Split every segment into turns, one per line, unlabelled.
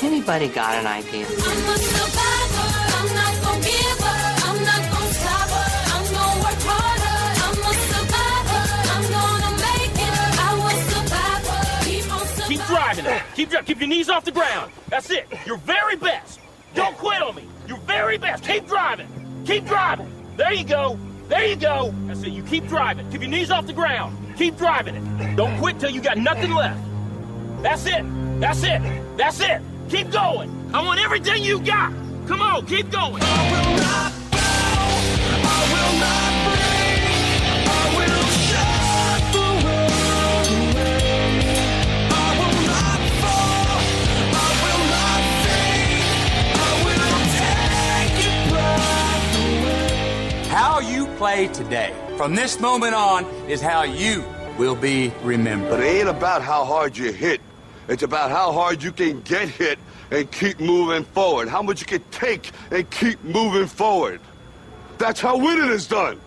Anybody got an idea?
I'm a survivor. I'm not gonna give up. I'm not gonna stop. I'm gonna work harder. I'm a survivor. I'm gonna make it. I will survive. Keep on surviving.
Keep driving it. Keep your knees off the ground. That's it. Your very best. Don't quit on me. Your very best. Keep driving. Keep driving. There you go. There you go. That's it. You keep driving. Keep your knees off the ground. Keep driving it. Don't quit till you got nothing left. That's it. That's it. That's it. Keep going. I want everything you got. Come on, keep going.
I will not bow. I will not break. I will shut the world away. I will not fall. I will not fade. I will take your breath away.
How you play today, from this moment on, is how you will be remembered.
But it ain't about how hard you hit. It's about how hard you can get hit and keep moving forward. How much you can take and keep moving forward. That's how winning is done.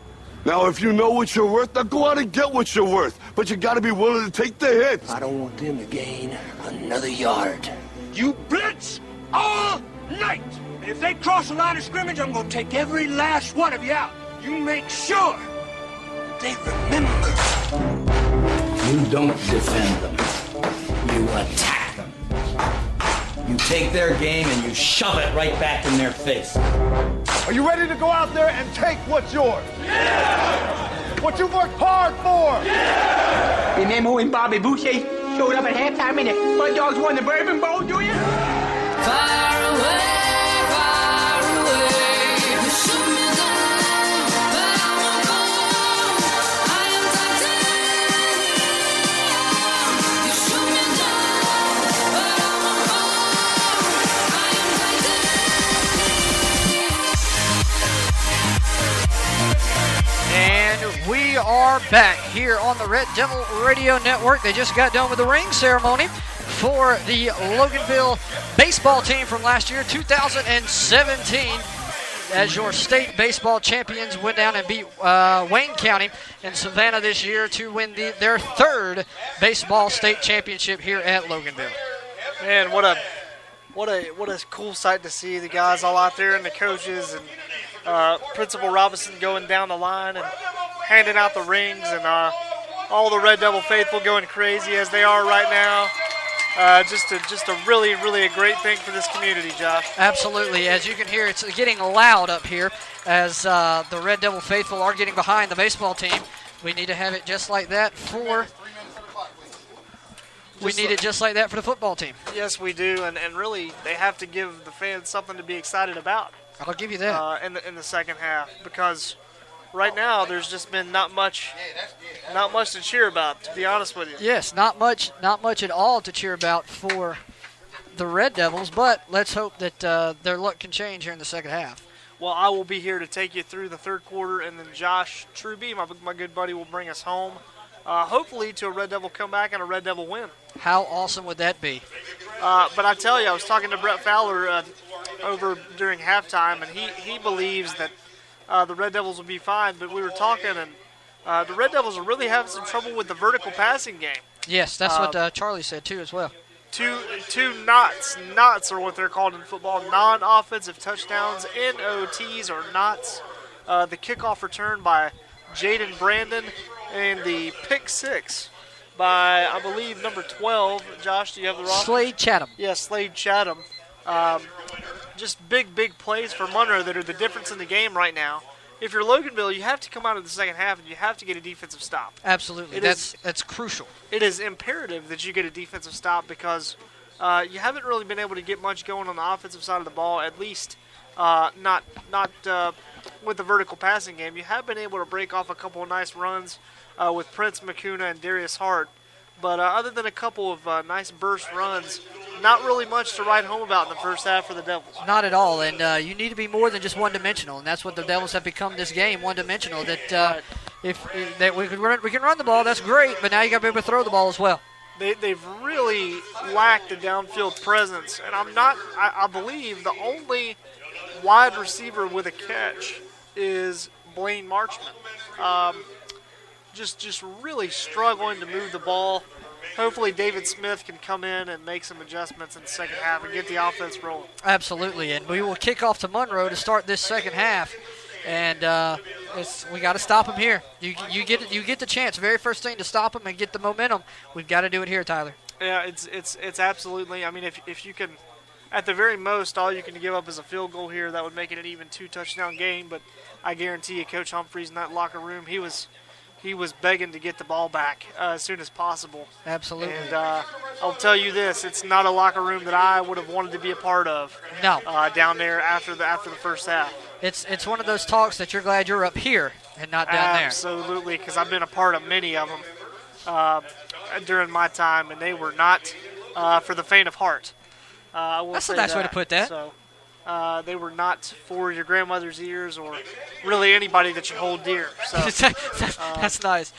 Now, if you know what you're worth, now go out and get what you're worth. But you got to be willing to take the hits.
I don't want them to gain another yard.
You blitz all night. And if they cross the line of scrimmage, I'm going to take every last one of you out. You make sure that they remember.
You don't defend them. You attack them. You take their game and you shove it right back in their face.
Are you ready to go out there and take what's yours? Yeah! What you've worked hard for?
Yeah! Remember when Bobby Boucher showed up at halftime and the Mud Dogs won the Bourbon Bowl, do you?
Far away, you shoot me down, but I won't go. I am titanium. You shoot me down, but I won't go. I am titanium.
And we are back here on the Red Devil Radio Network. They just got done with the ring ceremony for the Loganville baseball team from last year, 2017, as your state baseball champions went down and beat Wayne County in Savannah this year to win their third baseball state championship here at Loganville.
Man, what a cool sight to see the guys all out there and the coaches and Principal Robinson going down the line and handing out the rings and all the Red Devil faithful going crazy as they are right now. Just a really a great thing for this community, Josh.
Absolutely. As you can hear, it's getting loud up here as the Red Devil faithful are getting behind the baseball team. We need to have it just like that for the football team.
Yes, we do, and really they have to give the fans something to be excited about.
I'll give you that.
In the second half, because right now there's just been not much to cheer about, to be honest with you.
Yes, not much at all to cheer about for the Red Devils, but let's hope that their luck can change here in the second half.
Well, I will be here to take you through the third quarter, and then Josh Truby, my good buddy, will bring us home, hopefully to a Red Devil comeback and a Red Devil win.
How awesome would that be?
But I tell you, I was talking to Brett Fowler over during halftime, and he believes that the Red Devils will be fine, but we were talking, and the Red Devils are really having some trouble with the vertical passing game.
Yes, that's what Charlie said too as well.
Two knots. Knots are what they're called in football. Non-offensive touchdowns, NOTs or knots. The kickoff return by Jaden Brandon and the pick six by, I believe, number 12. Josh, do you have the roster?
Slade Chatham.
Yes, Slade Chatham. Just big plays for Monroe that are the difference in the game right now. If you're Loganville, you have to come out in the second half and you have to get a defensive stop.
Absolutely. That's crucial.
It is imperative that you get a defensive stop because you haven't really been able to get much going on the offensive side of the ball, at least not with the vertical passing game. You have been able to break off a couple of nice runs with Prince McCuna and Darius Hart. But other than a couple of nice burst runs, not really much to write home about in the first half for the Devils.
Not at all, and you need to be more than just one-dimensional, and that's what the Devils have become this game, one-dimensional. That if we can run the ball, that's great, but now you got to be able to throw the ball as well.
They've really lacked a downfield presence, and I believe the only wide receiver with a catch is Blaine Marchman. Just really struggling to move the ball. hopefully David Smith can come in and make some adjustments in the second half and get the offense rolling.
Absolutely, and we will kick off to Monroe to start this second half. And we got to stop him here. You get the chance, very first thing, to stop him and get the momentum. We've got to do it here, Tyler.
Yeah, it's absolutely. I mean, if you can, at the very most, all you can give up is a field goal here. That would make it an even 2-touchdown game. But I guarantee you, Coach Humphreys in that locker room, he was begging to get the ball back as soon as possible.
Absolutely.
And I'll tell you this: it's not a locker room that I would have wanted to be a part of.
No.
Down there after the first half.
It's one of those talks that you're glad you're up here and not down there.
Absolutely, because I've been a part of many of them during my time, and they were not for the faint of heart.
That's a nice way to put that.
So, they were not for your grandmother's ears or really anybody that you hold dear. So
that's nice.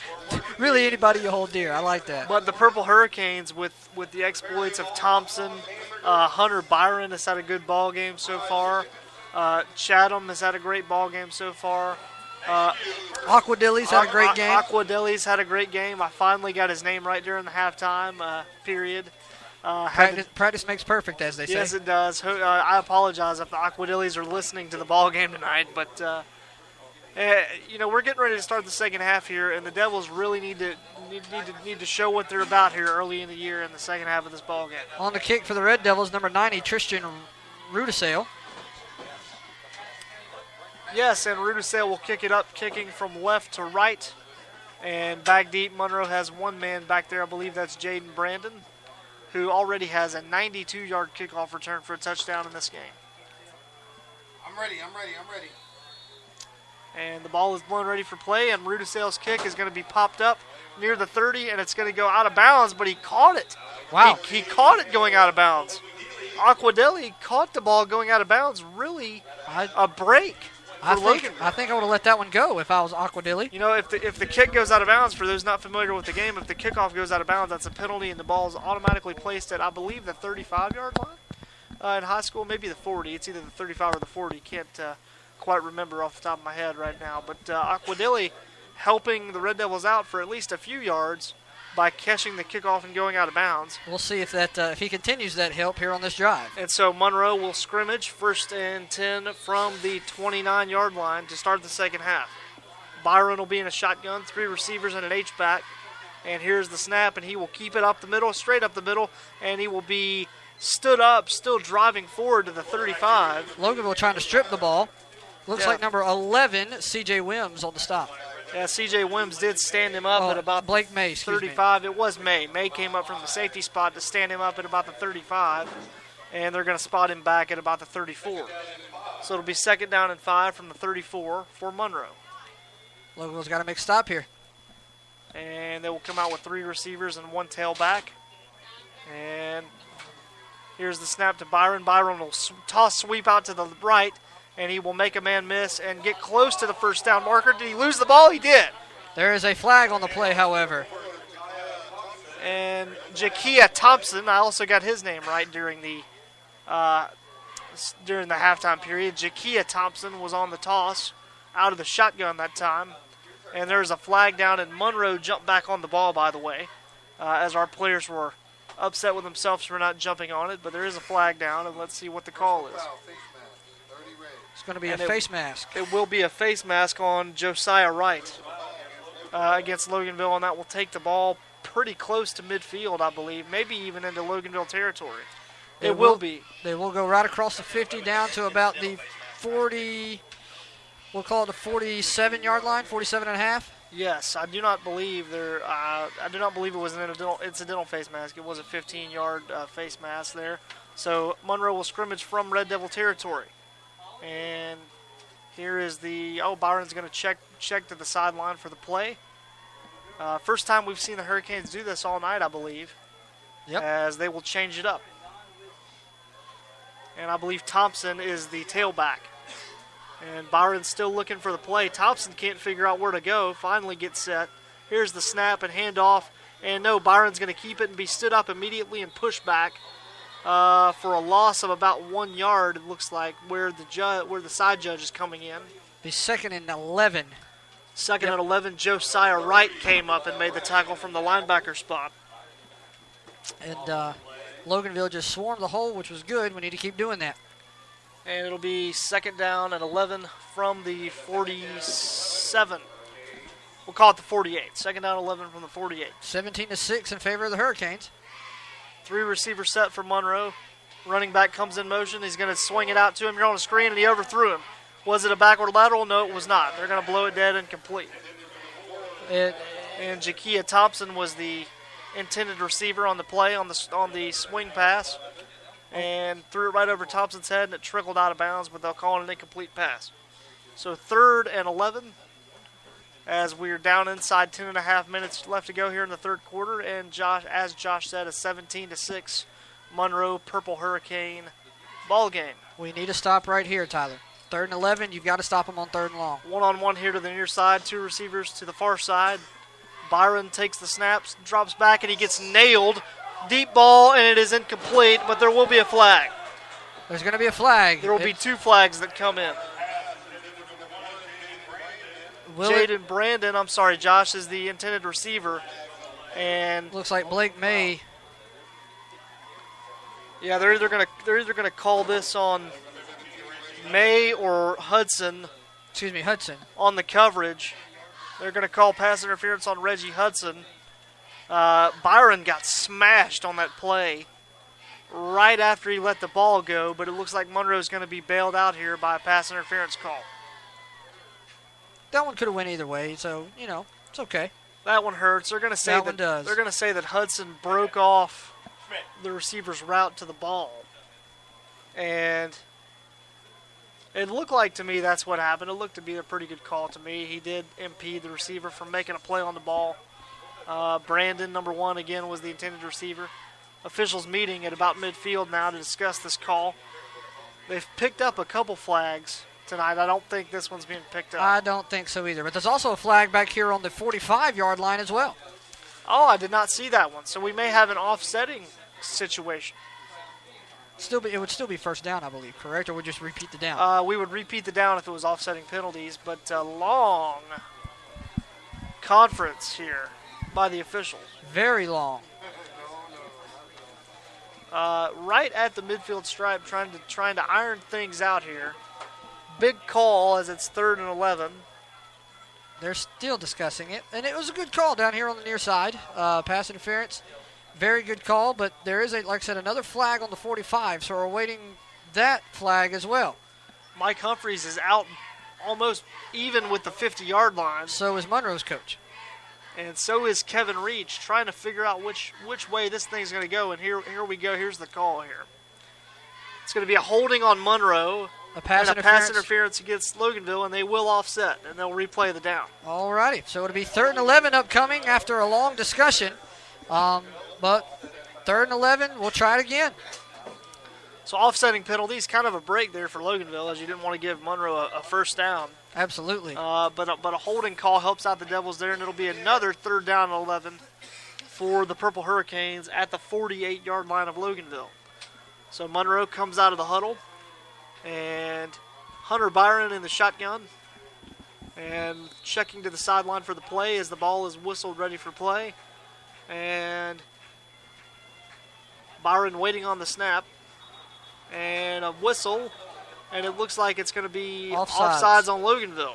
Really anybody you hold dear. I like that.
But the Purple Hurricanes, with the exploits of Thompson, Hunter Byron has had a good ball game so far. Chatham has had a great ball game so far.
Aquadilly's had a great game.
Aquadilly's had a great game. I finally got his name right during the halftime period.
Practice makes perfect, as they say.
Yes, it does. I apologize if the Aquadillys are listening to the ball game tonight, but we're getting ready to start the second half here, and the Devils really need to show what they're about here early in the year in the second half of this ball game.
On the kick for the Red Devils, number 90, Tristan Rudisale.
Yes, and Rudisale will kick it up, kicking from left to right. And back deep, Monroe has one man back there. I believe that's Jaden Brandon, who already has a 92-yard kickoff return for a touchdown in this game.
I'm ready.
And the ball is blown ready for play, and Rudisale's kick is going to be popped up near the 30, and it's going to go out of bounds, but he caught it.
Wow.
He caught it going out of bounds. Aquadilly caught the ball going out of bounds. Really a break.
I think I would have let that one go if I was Aquadilly.
You know, if the kick goes out of bounds, for those not familiar with the game, if the kickoff goes out of bounds, that's a penalty, and the ball is automatically placed at, I believe, the 35-yard line in high school, maybe the 40. It's either the 35 or the 40. Can't quite remember off the top of my head right now. But Aquadilly helping the Red Devils out for at least a few yards by catching the kickoff and going out of bounds.
We'll see if he continues that help here on this drive.
And so Monroe will scrimmage 1st and 10 from the 29-yard line to start the second half. Byron will be in a shotgun, 3 receivers and an H-back. And here's the snap, and he will keep it up the middle, straight up the middle, and he will be stood up, still driving forward to the 35.
Loganville trying to strip the ball. Looks like number 11, C.J. Wims, on the stop.
Yeah, C.J. Wims did stand him up at about
Blake May,
35. It was May. May came up from the safety spot to stand him up at about the 35, and they're going to spot him back at about the 34. So it'll be 2nd down and 5 from the 34 for Monroe.
Loganville's got to make a stop here.
And they will come out with 3 receivers and 1 tailback. And here's the snap to Byron. Byron will toss sweep out to the right, and he will make a man miss and get close to the first down marker. Did he lose the ball? He did.
There is a flag on the play, however.
And Jakia Thompson, I also got his name right during the halftime period. Jakia Thompson was on the toss out of the shotgun that time. And there's a flag down, and Monroe jumped back on the ball, by the way, as our players were upset with themselves for not jumping on it. But there is a flag down, and let's see what the call is.
It's going to be a face mask.
It will be a face mask on Josiah Wright against Loganville, and that will take the ball pretty close to midfield, I believe, maybe even into Loganville territory. It will be.
They will go right across the 50 down to about the 40, we'll call it the 47-yard line, 47 and a half.
Yes, I do not believe it was an incidental face mask. It was a 15-yard face mask there. So Monroe will scrimmage from Red Devil territory. And here is Byron's going to check to the sideline for the play. First time we've seen the Hurricanes do this all night, I believe.
Yep.
As they will change it up. And I believe Thompson is the tailback. And Byron's still looking for the play. Thompson can't figure out where to go. Finally gets set. Here's the snap and handoff. And no, Byron's going to keep it and be stood up immediately and pushed back. For a loss of about 1 yard, it looks like, where the side judge is coming in.
Be 2nd and 11.
2nd and 11, Josiah Wright came up and made the tackle from the linebacker spot.
And Loganville just swarmed the hole, which was good. We need to keep doing that.
And it'll be 2nd down and 11 from the 47. We'll call it the 48. 2nd down, 11 from the 48.
17-6 in favor of the Hurricanes.
3 receiver set for Monroe. Running back comes in motion. He's going to swing it out to him. You're on the screen, and he overthrew him. Was it a backward lateral? No, it was not. They're going to blow it dead and complete. And Jakia Thompson was the intended receiver on the play on the swing pass, and threw it right over Thompson's head, and it trickled out of bounds, but they'll call it an incomplete pass. So 3rd and 11 as we're down inside 10.5 minutes left to go here in the third quarter, and as Josh said, a 17-6 Monroe Purple Hurricane ball game.
We need to stop right here, Tyler. 3rd and 11, you've got to stop them on 3rd and long.
One-on-one here to the near side, 2 receivers to the far side. Byron takes the snaps, drops back, and he gets nailed. Deep ball, and it is incomplete, but there will be a flag.
There's going to be a flag.
There will be 2 flags that come in. Jaden Brandon, I'm sorry, Josh is the intended receiver. And
looks like Blake May.
Yeah, they're either gonna call this on May or Hudson.
Excuse me, Hudson.
On the coverage. They're going to call pass interference on Reggie Hudson. Byron got smashed on that play right after he let the ball go, but it looks like Monroe's going to be bailed out here by a pass interference call.
That one could have went either way, so, it's okay.
That one hurts. They're going to say
that one does.
They're going to say that Hudson broke off the receiver's route to the ball. And it looked like to me that's what happened. It looked to be a pretty good call to me. He did impede the receiver from making a play on the ball. Brandon, number 1, again, was the intended receiver. Officials meeting at about midfield now to discuss this call. They've picked up a couple flags tonight. I don't think this one's being picked up.
I don't think so either. But there's also a flag back here on the 45-yard line as well.
Oh, I did not see that one. So we may have an offsetting situation.
It would still be 1st down, I believe, correct? Or would just repeat the down?
We would repeat the down if it was offsetting penalties, but a long conference here by the officials.
Very long.
Right at the midfield stripe, trying to iron things out here. Big call as it's 3rd and 11.
They're still discussing it, and it was a good call down here on the near side. Pass interference. Very good call, but there is, like I said, another flag on the 45, so we're awaiting that flag as well.
Mike Humphreys is out almost even with the 50-yard line.
So is Monroe's coach.
And so is Kevin Reach, trying to figure out which way this thing's going to go. And here we go. Here's the call here. It's going to be a holding on Monroe.
A pass
interference against Loganville, and they will offset, and they'll replay the down.
All righty. So it'll be 3rd and 11 upcoming after a long discussion. But 3rd and 11, we'll try it again.
So offsetting penalties, kind of a break there for Loganville, as you didn't want to give Monroe a 1st down.
Absolutely.
But a holding call helps out the Devils there, and it'll be another 3rd down and 11 for the Purple Hurricanes at the 48-yard line of Loganville. So Monroe comes out of the huddle, and Hunter Byron in the shotgun, and checking to the sideline for the play as the ball is whistled ready for play. And Byron waiting on the snap, and a whistle, and it looks like it's going to be offsides on Loganville.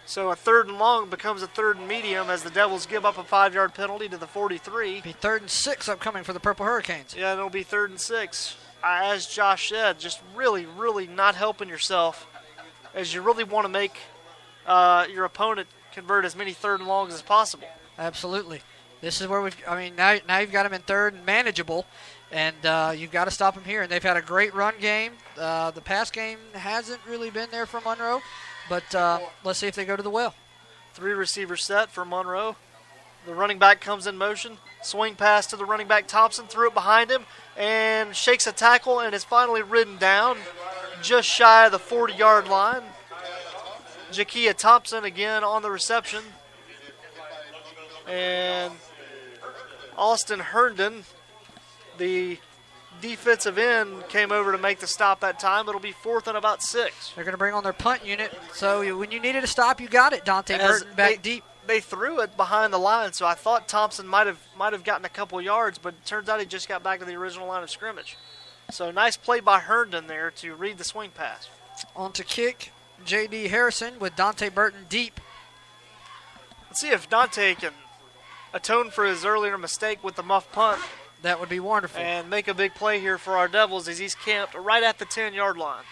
So a 3rd and long becomes a 3rd and medium as the Devils give up a 5-yard penalty to the 43.
Be 3rd and 6 upcoming for the Purple Hurricanes.
Yeah, it'll be 3rd and 6. As Josh said, just really, really not helping yourself, as you really want to make your opponent convert as many 3rd and longs as possible.
Absolutely. This is where now you've got them in 3rd and manageable, and you've got to stop them here. And they've had a great run game. The pass game hasn't really been there for Monroe, but let's see if they go to the well.
3 receivers set for Monroe. The running back comes in motion. Swing pass to the running back Thompson, threw it behind him, and shakes a tackle and is finally ridden down just shy of the 40-yard line. Jakia Thompson again on the reception. And Austin Herndon, the defensive end, came over to make the stop that time. It'll be 4th and about 6.
They're going to bring on their punt unit. So when you needed a stop, you got it. Dante Burton back deep.
they threw it behind the line, so I thought Thompson might have gotten a couple yards, but it turns out he just got back to the original line of scrimmage. So nice play by Herndon there to read the swing pass.
On to kick, J.D. Harrison with Dante Burton deep.
Let's see if Dante can atone for his earlier mistake with the muff punt.
That would be wonderful.
And make a big play here for our Devils as he's camped right at the 10-yard line.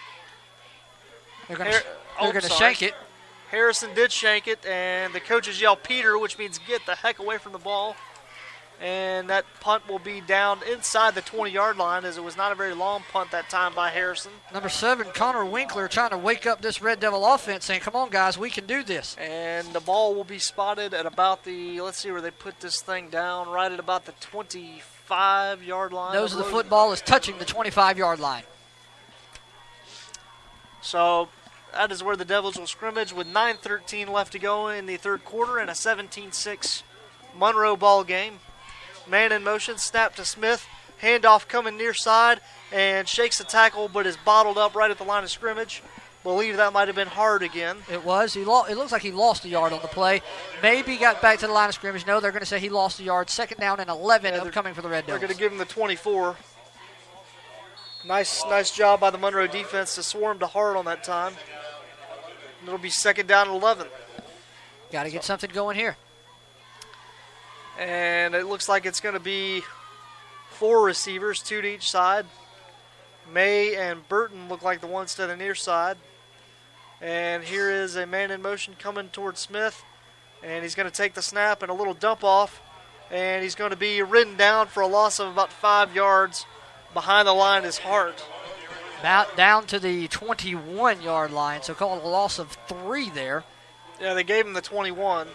They're going to shank it.
Harrison did shank it, and the coaches yell Peter, which means get the heck away from the ball. And that punt will be down inside the 20-yard line, as it was not a very long punt that time by Harrison.
Number 7, Connor Winkler, trying to wake up this Red Devil offense, saying, come on, guys, we can do this.
And the ball will be spotted at about the, let's see where they put this thing down, right at about the 25-yard line.
Nose of the football is touching the 25-yard line.
So that is where the Devils will scrimmage with 9:13 left to go in the third quarter and a 17-6 Monroe ball game. Man in motion, snap to Smith, handoff coming near side, and shakes the tackle, but is bottled up right at the line of scrimmage. Believe that might have been hard again.
It was. It looks like he lost a yard on the play. Maybe got back to the line of scrimmage. No, they're going to say he lost a yard. Second down and 11 upcoming for the Red Devils.
They're going to give him the 24. Nice job by the Monroe defense to swarm to hard on that time. It'll be second down and 11.
Got to get something going here.
And it looks like it's going to be 4 receivers, 2 to each side. May and Burton look like the ones to the near side. And here is a man in motion coming towards Smith. And he's going to take the snap and a little dump off. And he's going to be ridden down for a loss of about 5 yards. Behind the line is Hart.
Down to the 21-yard line, so call it a loss of 3 there.
Yeah, they gave him the 21.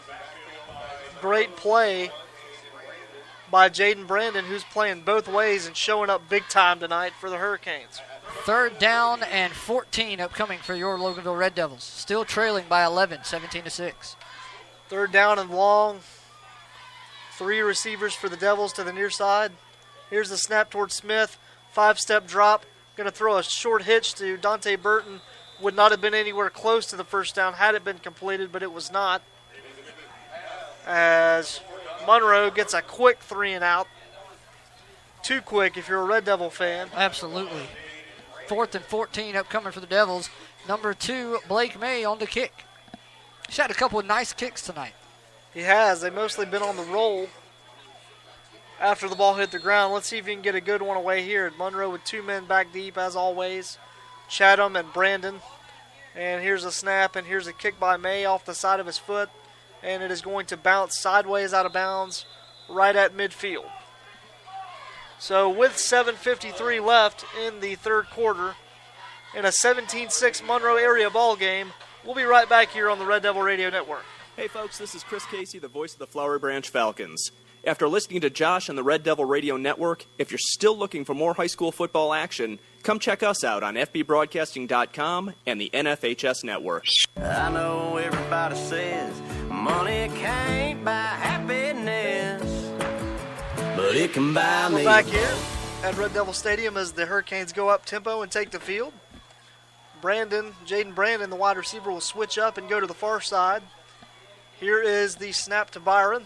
Great play by Jaden Brandon, who's playing both ways and showing up big time tonight for the Hurricanes.
Third down and 14 upcoming for your Loganville Red Devils. Still trailing by 11, 17-6.
Third down and long. 3 receivers for the Devils to the near side. Here's the snap towards Smith. 5-step drop. Going to throw a short hitch to Dante Burton. Would not have been anywhere close to the first down had it been completed, but it was not. As Monroe gets a quick 3 and out. Too quick if you're a Red Devil fan.
Absolutely. 4th and 14 upcoming for the Devils. Number 2, Blake May on the kick. He's had a couple of nice kicks tonight.
He has. They've mostly been on the roll after the ball hit the ground. Let's see if he can get a good one away here. Monroe with 2 men back deep as always. Chatham and Brandon. And here's a snap and here's a kick by May off the side of his foot. And it is going to bounce sideways out of bounds right at midfield. So with 7:53 left in the third quarter in a 17-6 Monroe area ball game, we'll be right back here on the Red Devil Radio Network.
Hey folks, this is Chris Casey, the voice of the Flowery Branch Falcons. After listening to Josh on the Red Devil Radio Network, if you're still looking for more high school football action, come check us out on FBBroadcasting.com and the NFHS Network.
I know everybody says money can't buy happiness, but it can buy me.
We're back here at Red Devil Stadium as the Hurricanes go up tempo and take the field. Jaden Brandon, the wide receiver, will switch up and go to the far side. Here is the snap to Byron.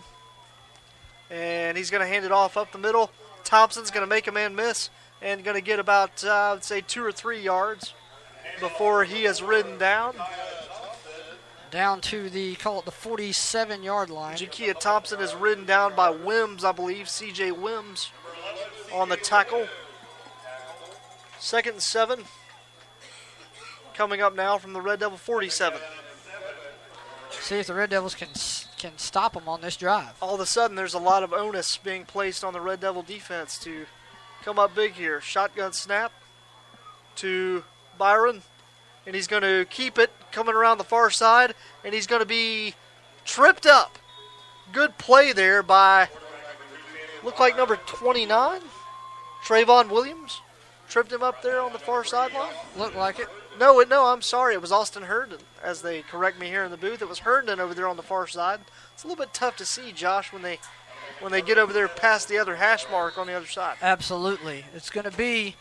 And he's going to hand it off up the middle. Thompson's going to make a man miss and going to get about, I would say, 2 or 3 yards before he is ridden down.
Down to the 47-yard line.
Jakia Thompson is ridden down by Wims, I believe. C.J. Wims on the tackle. 2nd and 7. Coming up now from the Red Devil 47.
See if the Red Devils can stop them on this drive.
All of a sudden, there's a lot of onus being placed on the Red Devil defense to come up big here. Shotgun snap to Byron, and he's going to keep it coming around the far side, and he's going to be tripped up. Good play there by, look like number 29, Trayvon Williams. Tripped him up there on the far sideline.
Looked like it.
No, I'm sorry. It was Austin Herndon, as they correct me here in the booth. It was Herndon over there on the far side. It's a little bit tough to see, Josh, when they get over there past the other hash mark on the other side.
Absolutely. It's going to be,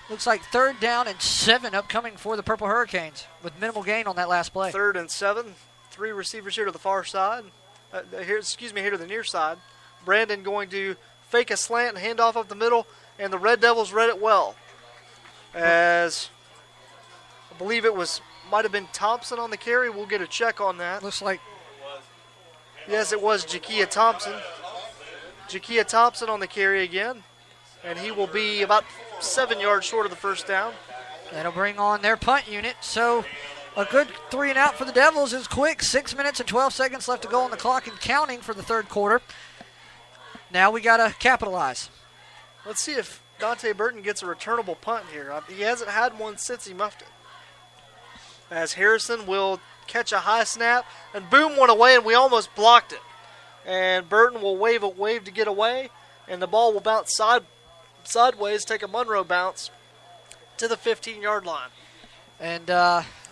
looks like 3rd down and 7 upcoming for the Purple Hurricanes with minimal gain on that last play.
3rd and 7. 3 receivers here to the far side. here to the near side. Brandon going to fake a slant and hand off up the middle, and the Red Devils read it well. As I believe might have been Thompson on the carry. We'll get a check on that.
Looks like.
Yes, it was Jakia Thompson. Jakia Thompson on the carry again, and he will be about 7 yards short of the first down.
That'll bring on their punt unit. So a good 3 and out for the Devils is quick. 6 minutes and 12 seconds left to go on the clock and counting for the third quarter. Now we got to capitalize.
Let's see if Dante Burton gets a returnable punt here. He hasn't had one since he muffed it. As Harrison will catch a high snap, and boom, went away, and we almost blocked it. And Burton will wave to get away, and the ball will bounce sideways, take a Monroe bounce to the 15-yard line.
And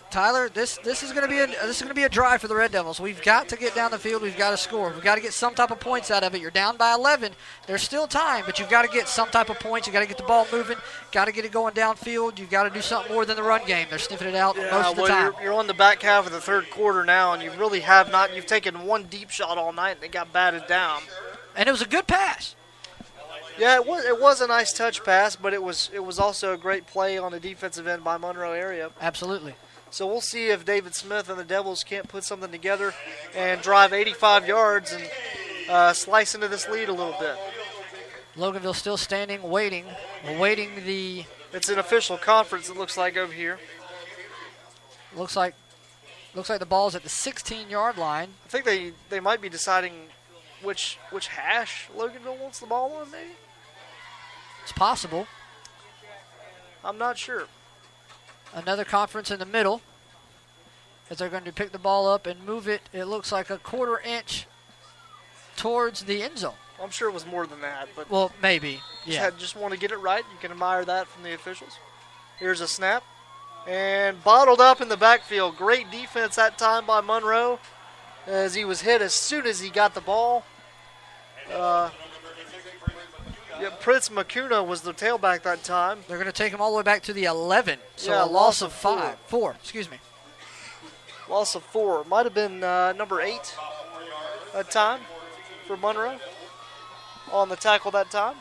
Tyler, this is going to be a drive for the Red Devils. We've got to get down the field. We've got to score. We've got to get some type of points out of it. You're down by 11. There's still time, but you've got to get some type of points. You've got to get the ball moving. Got to get it going downfield. You've got to do something more than the run game. They're sniffing it out most of the time.
You're on the back half of the third quarter now, and you really have not. You've taken one deep shot all night, and it got batted down.
And it was a good pass.
Yeah, it was a nice touch pass, but it was also a great play on the defensive end by Monroe area.
Absolutely.
So we'll see if David Smith and the Devils can't put something together and drive 85 yards and slice into this lead a little bit.
Loganville still standing, waiting the...
It's an official conference, it looks like, over here.
Looks like the ball's at the 16-yard line.
I think they might be deciding which hash Loganville wants the ball on, maybe?
It's possible.
I'm not sure.
Another conference in the middle as they're going to pick the ball up and move it, it looks like a 1/4 inch towards the end zone.
I'm sure it was more than that. But
well, maybe, yeah.
Just want to get it right. You can admire that from the officials. Here's a snap. And bottled up in the backfield. Great defense that time by Monroe as he was hit as soon as he got the ball. Prince Makuna was the tailback that time.
They're going to take him all the way back to the 11. So
yeah,
a loss of 4. Excuse me.
Loss of 4. Might have been number 8 that time for Monroe on the tackle that time.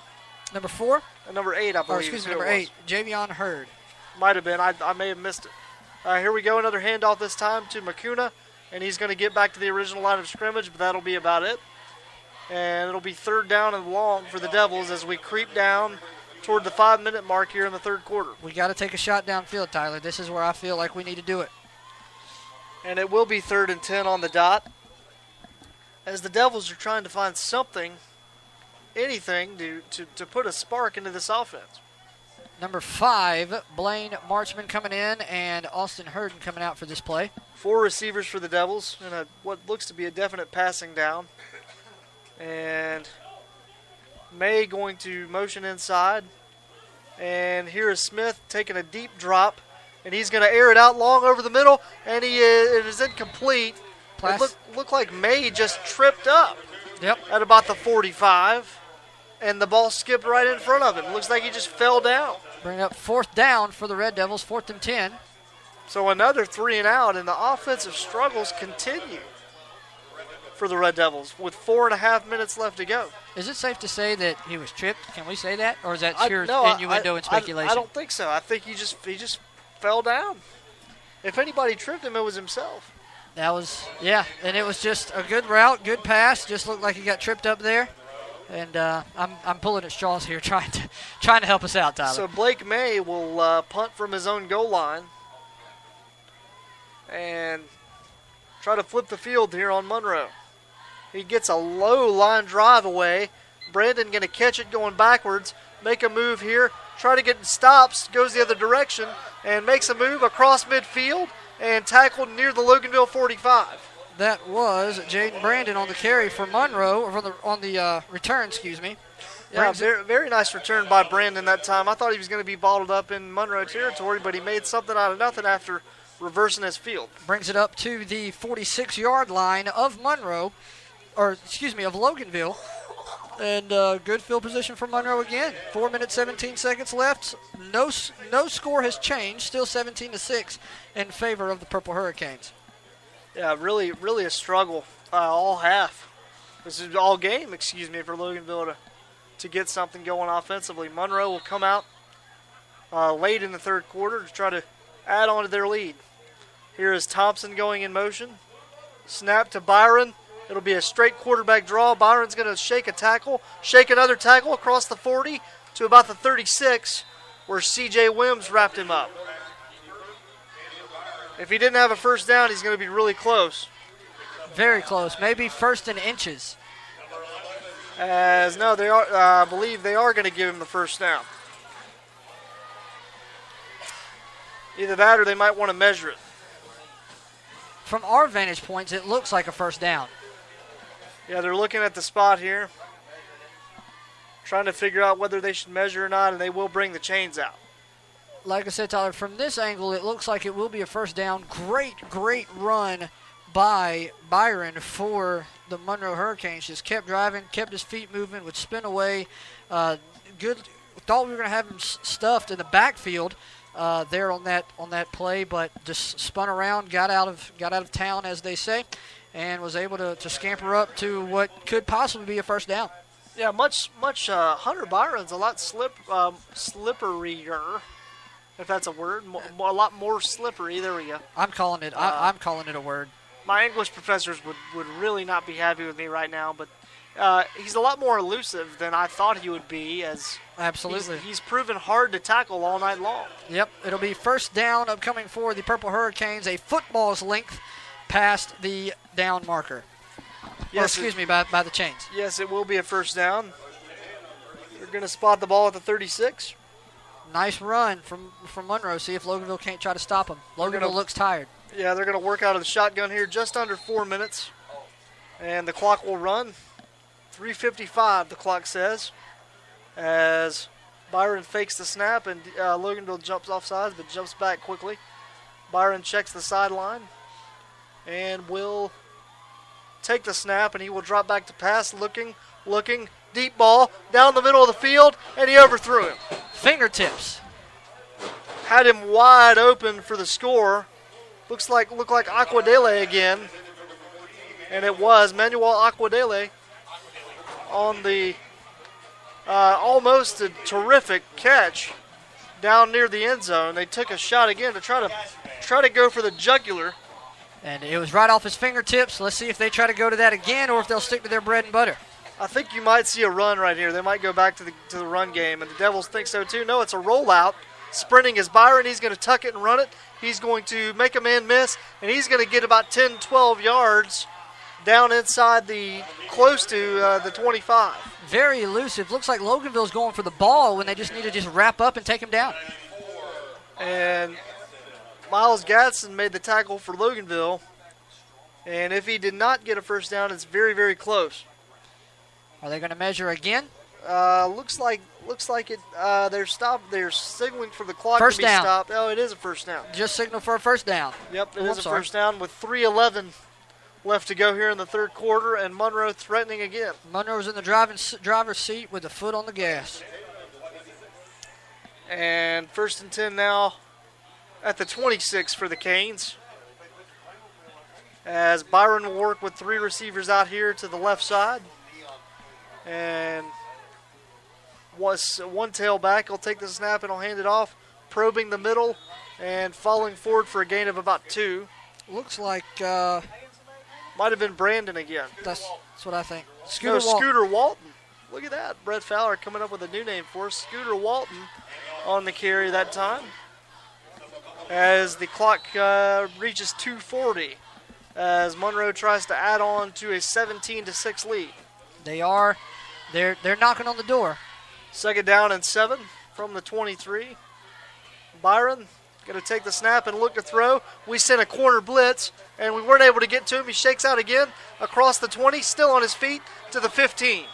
Number 4?
Number 8, I believe.
Excuse me, number 8. Javion Hurd.
Might have been. I may have missed it. Here we go. Another handoff this time to Makuna. And he's going to get back to the original line of scrimmage, but that'll be about it. And it'll be 3rd down and long for the Devils as we creep down toward the 5-minute mark here in the third quarter.
We got to take a shot downfield, Tyler. This is where I feel like we need to do it.
And it will be 3rd and 10 on the dot as the Devils are trying to find something, anything, to put a spark into this offense.
Number 5, Blaine Marchman coming in and Austin Hurden coming out for this play.
4 receivers for the Devils and what looks to be a definite passing down. And May going to motion inside. And here is Smith taking a deep drop. And he's going to air it out long over the middle. And it is incomplete. It looked like May just tripped up at about the 45. And the ball skipped right in front of him. It looks like he just fell down.
Bring up 4th down for the Red Devils, 4th and 10.
So another 3 and out. And the offensive struggles continue for the Red Devils with 4.5 minutes left to go.
Is it safe to say that he was tripped? Can we say that, or is that pure innuendo and speculation?
I don't think so. I think he just fell down. If anybody tripped him, it was himself.
That was and it was just a good route, good pass. Just looked like he got tripped up there, and I'm pulling at straws here, trying to help us out, Tyler.
So Blake May will punt from his own goal line and try to flip the field here on Monroe. He gets a low line drive away. Brandon going to catch it going backwards, make a move here, try to get stops, goes the other direction, and makes a move across midfield and tackled near the Loganville 45.
That was Jaden Brandon on the carry for Monroe, or on the return, excuse me.
Yeah, very nice return by Brandon that time. I thought he was going to be bottled up in Monroe territory, but he made something out of nothing after reversing his field.
Brings it up to the 46-yard line of Monroe. Of Loganville. And good field position for Monroe again. 4 minutes, 17 seconds left. No score has changed. Still 17-6 in favor of the Purple Hurricanes.
Yeah, really a struggle all half This is all game, for Loganville to get something going offensively. Monroe will come out late in the third quarter to try to add on to their lead. Here is Thompson going in motion. Snap to Byron. It'll be a straight quarterback draw. Byron's going to shake a tackle, shake another tackle across the 40 to about the 36, where C.J. Wims wrapped him up. If he didn't have a first down, he's going to be really close.
Very close. Maybe first in inches.
No, they are. I believe they are going to give him the first down. Either that or they might want to measure it.
From our vantage points, it looks like a first down.
Yeah, they're looking at the spot here, trying to figure out whether they should measure or not, and they will bring the chains out.
Like I said, Tyler, from this angle, it looks like it will be a first down. Great run by Byron for the Monroe Hurricanes. Just kept driving, kept his feet moving, would spin away. Good. Thought we were going to have him stuffed in the backfield there on that play, but just spun around, got out of town, as they say, and was able to scamper up to what could possibly be a first down.
Yeah, much. Hunter Byron's a lot slipperier, if that's a word. A lot more slippery. There we go.
I'm calling it. I'm calling it a word.
My English professors would really not be happy with me right now, but he's a lot more elusive than I thought he would be.
Absolutely.
He's proven hard to tackle all night long.
Yep, it'll be first down upcoming for the Purple Hurricanes, a football's length past the down marker.
Yes,
by the chains.
Yes, it will be a first down. They're going to spot the ball at the 36.
Nice run from Monroe. See if Loganville can't try to stop him. Loganville looks tired.
Yeah, they're going to work out of the shotgun here just under 4 minutes. And the clock will run. 3:55, the clock says, as Byron fakes the snap and Loganville jumps off sides but jumps back quickly. Byron checks the sideline and will take the snap, and he will drop back to pass, looking, deep ball down the middle of the field, and he overthrew him.
Fingertips.
Had him wide open for the score. Looked like Aquadele again, and it was Manuel Aquadele on the almost a terrific catch down near the end zone. They took a shot again to try to go for the jugular.
And it was right off his fingertips. Let's see if they try to go to that again or if they'll stick to their bread and butter.
I think you might see a run right here. They might go back to the run game, and the Devils think so too. No, it's a rollout. Sprinting is Byron. He's going to tuck it and run it. He's going to make a man miss, and he's going to get about 10, 12 yards down inside close to the 25.
Very elusive. Looks like Loganville's going for the ball when they just need to just wrap up and take him down.
And Miles Gadsden made the tackle for Loganville, and if he did not get a first down, it's very, very close.
Are they going to measure again?
Looks like it. They're stopped. They're signaling for the clock
first
to be
down.
stopped. Oh, it is a first down.
Just signal for a first down.
Yep, it is a first down with 3:11 left to go here in the third quarter, and Monroe threatening again.
Monroe's in the driver's seat with the foot on the gas.
And 1st and 10 now at the 26 for the Canes, as Byron will work with 3 receivers out here to the left side. And one tailback will take the snap and will hand it off, probing the middle and falling forward for a gain of about 2.
Looks like
might have been Brandon again.
That's what I think.
Scooter Walton. Look at that. Brett Fowler coming up with a new name for us. Scooter Walton on the carry that time, as the clock reaches 2:40, as Monroe tries to add on to a 17-6 lead.
They're knocking on the door.
2nd down and 7 from the 23. Byron going to take the snap and look to throw. We sent a corner blitz, and we weren't able to get to him. He shakes out again across the 20, still on his feet, to the 15.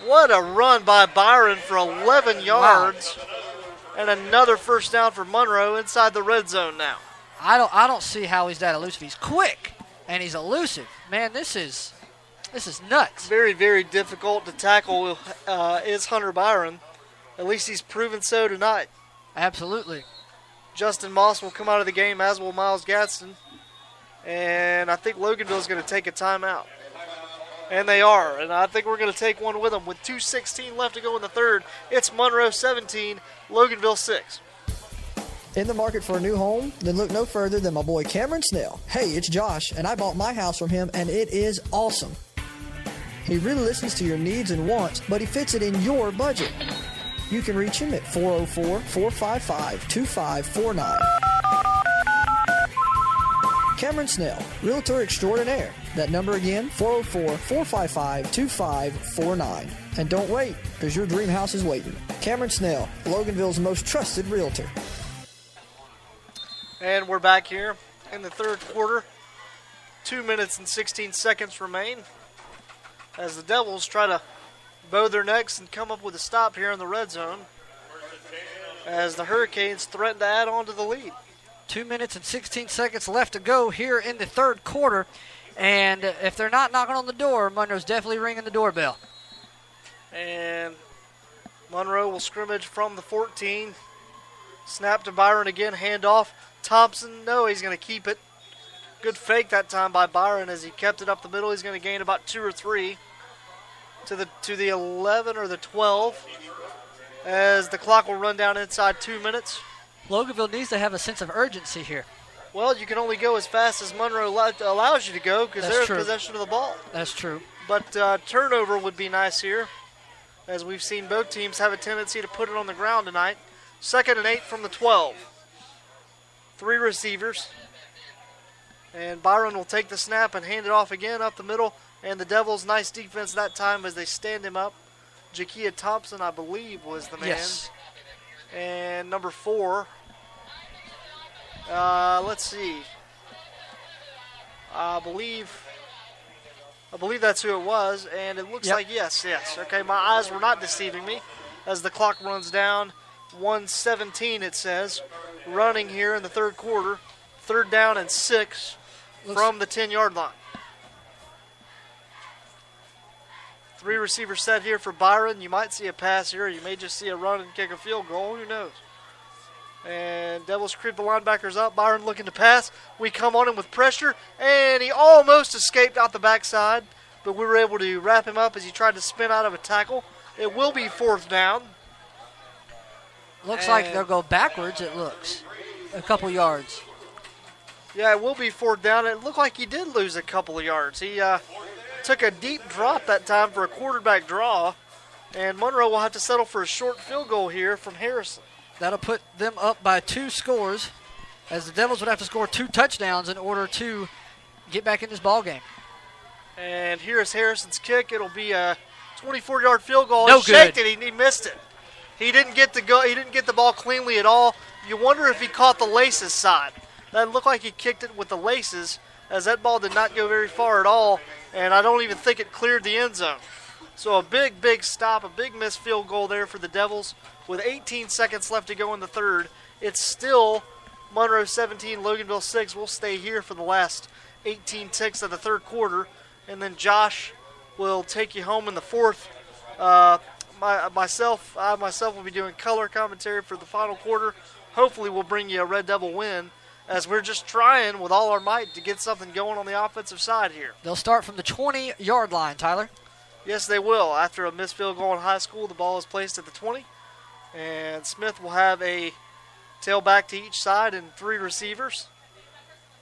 What a run by Byron for 11 yards. Wow. And another first down for Monroe inside the red zone now.
I don't see how he's that elusive. He's quick, and he's elusive. Man, this is nuts.
Very, very difficult to tackle is Hunter Byron. At least he's proven so tonight.
Absolutely.
Justin Moss will come out of the game, as will Miles Gadsden. And I think Loganville is going to take a timeout. And they are, and I think we're going to take one with them. With 2:16 left to go in the third, it's Monroe 17, Loganville 6.
In the market for a new home? Then look no further than my boy Cameron Snell. Hey, it's Josh, and I bought my house from him, and it is awesome. He really listens to your needs and wants, but he fits it in your budget. You can reach him at 404-455-2549. Cameron Snell, Realtor Extraordinaire. That number again, 404-455-2549. And don't wait, because your dream house is waiting. Cameron Snell, Loganville's most trusted realtor.
And we're back here in the third quarter. 2 minutes and 16 seconds remain as the Devils try to bow their necks and come up with a stop here in the red zone as the Hurricanes threaten to add on to the lead.
2 minutes and 16 seconds left to go here in the third quarter. And if they're not knocking on the door, Monroe's definitely ringing the doorbell.
And Monroe will scrimmage from the 14. Snap to Byron again, handoff. Thompson, no, he's going to keep it. Good fake that time by Byron as he kept it up the middle. He's going to gain about 2 or 3 to the 11 or the 12 as the clock will run down inside 2 minutes.
Loganville needs to have a sense of urgency here.
Well, you can only go as fast as Monroe allows you to go because they're in possession of the ball.
That's true.
But turnover would be nice here, as we've seen both teams have a tendency to put it on the ground tonight. 2nd and 8 from the 12. 3 receivers. And Byron will take the snap and hand it off again up the middle. And the Devils, nice defense that time as they stand him up. Jakia Thompson, I believe, was the man.
Yes.
And number 4. Let's see. I believe that's who it was. And it looks like, yes. Okay, my eyes were not deceiving me as the clock runs down. 1:17 it says. Running here in the third quarter. 3rd down and 6 from the 10-yard line. 3 receivers set here for Byron. You might see a pass here. You may just see a run and kick a field goal. Who knows? And Devils creep the linebackers up. Byron looking to pass. We come on him with pressure. And he almost escaped out the backside. But we were able to wrap him up as he tried to spin out of a tackle. It will be 4th down.
Looks like they'll go backwards, it looks. A couple yards.
Yeah, it will be 4th down. It looked like he did lose a couple of yards. He took a deep drop that time for a quarterback draw. And Monroe will have to settle for a short field goal here from Harrison.
That'll put them up by 2 scores, as the Devils would have to score 2 touchdowns in order to get back in this ball game.
And here's Harrison's kick. It'll be a 24-yard field goal.
No
he shaked
good.
it. He missed it. He didn't get the ball cleanly at all. You wonder if he caught the laces side. That looked like he kicked it with the laces, as that ball did not go very far at all, and I don't even think it cleared the end zone. So a big stop, a big missed field goal there for the Devils. With 18 seconds left to go in the third, it's still Monroe 17, Loganville 6. We'll stay here for the last 18 ticks of the third quarter, and then Josh will take you home in the fourth. I myself will be doing color commentary for the final quarter. Hopefully we'll bring you a Red Devil win, as we're just trying with all our might to get something going on the offensive side here.
They'll start from the 20-yard line, Tyler.
Yes, they will. After a missed field goal in high school, the ball is placed at the 20. And Smith will have a tailback to each side and 3 receivers.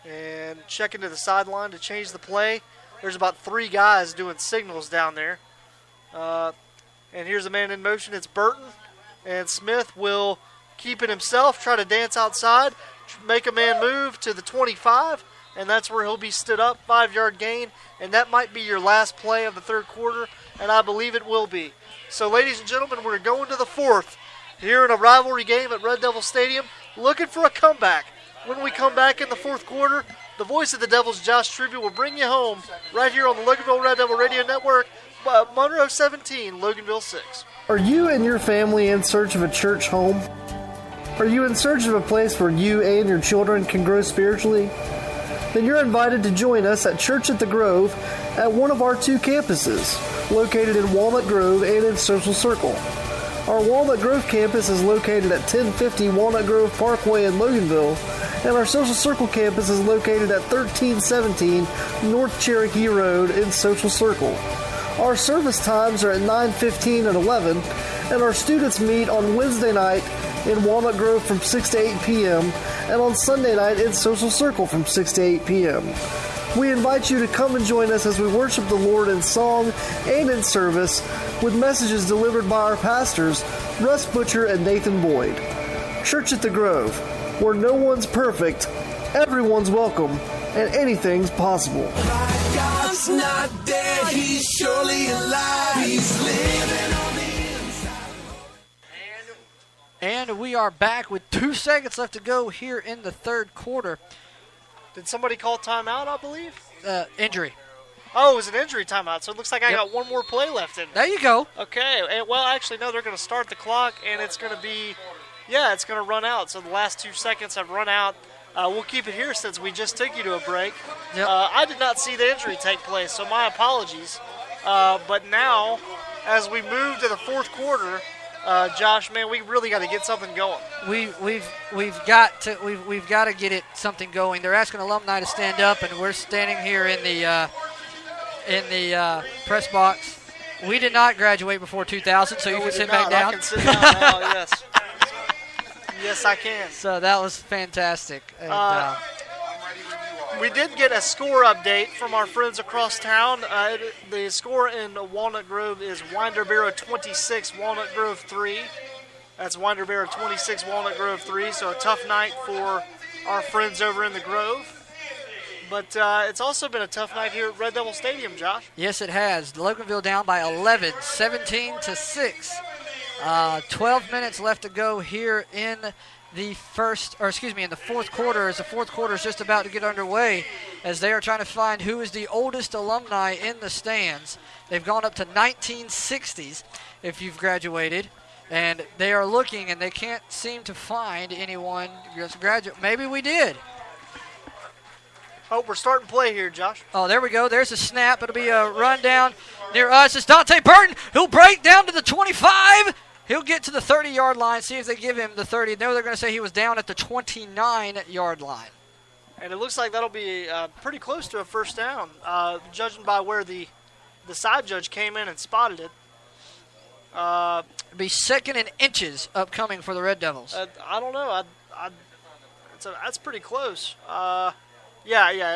And checking to the sideline to change the play. There's about 3 guys doing signals down there. And here's a man in motion. It's Burton. And Smith will keep it himself, try to dance outside, make a man move to the 25, and that's where he'll be stood up, 5-yard gain, and that might be your last play of the third quarter, and I believe it will be. So, ladies and gentlemen, we're going to the fourth here in a rivalry game at Red Devil Stadium, looking for a comeback. When we come back in the fourth quarter, the voice of the Devils, Josh Tribute, will bring you home right here on the Loganville Red Devil Radio Network. Monroe 17, Loganville 6.
Are you and your family in search of a church home? Are you in search of a place where you and your children can grow spiritually? Then you're invited to join us at Church at the Grove at one of our 2 campuses, located in Walnut Grove and in Social Circle. Our Walnut Grove campus is located at 1050 Walnut Grove Parkway in Loganville, and our Social Circle campus is located at 1317 North Cherokee Road in Social Circle. Our service times are at 9:15 and 11, and our students meet on Wednesday night in Walnut Grove from 6 to 8 p.m. and on Sunday night in Social Circle from 6 to 8 p.m. We invite you to come and join us as we worship the Lord in song and in service with messages delivered by our pastors, Russ Butcher and Nathan Boyd. Church at the Grove, where no one's perfect, everyone's welcome, and anything's possible.
God's not dead, he's surely alive, he's living on the inside.
And we are back with 2 seconds left to go here in the third quarter.
Did somebody call timeout, I believe?
Injury.
Oh, it was an injury timeout, so it looks like I got one more play left in.
There you go.
Okay, and, well, actually, no, they're going to start the clock, and it's going to be, it's going to run out. So the last 2 seconds have run out. We'll keep it here since we just took you to a break.
Yep.
I did not see the injury take place, so my apologies. But now, as we move to the fourth quarter, Josh, man, we really got to get something going.
We've got to get it something going. They're asking alumni to stand up, and we're standing here in the press box. We did not graduate before 2000, so you can sit back down.
I can sit down now, yes. Yes, I can.
So that was fantastic. And,
we did get a score update from our friends across town. The score in Walnut Grove is Winder Barrow 26, Walnut Grove 3. That's Winder Barrow 26, Walnut Grove 3. So a tough night for our friends over in the Grove. But it's also been a tough night here at Red Devil Stadium, Josh.
Yes, it has. Loganville down by 11, 17-6. 12 minutes left to go here in the fourth quarter, as the fourth quarter is just about to get underway, as they are trying to find who is the oldest alumni in the stands. They've gone up to 1960s if you've graduated, and they are looking, and they can't seem to find anyone just graduate. Maybe we did.
Oh, we're starting play here, Josh.
Oh, there we go. There's a snap. It'll be a run down near us. It's Dante Burton. He'll break down to the 25. He'll get to the 30-yard line, see if they give him the 30. No, they're going to say he was down at the 29-yard line.
And it looks like that'll be pretty close to a first down, judging by where the side judge came in and spotted it.
It'll be 2nd and inches upcoming for the Red Devils.
I don't know. That's pretty close. It'll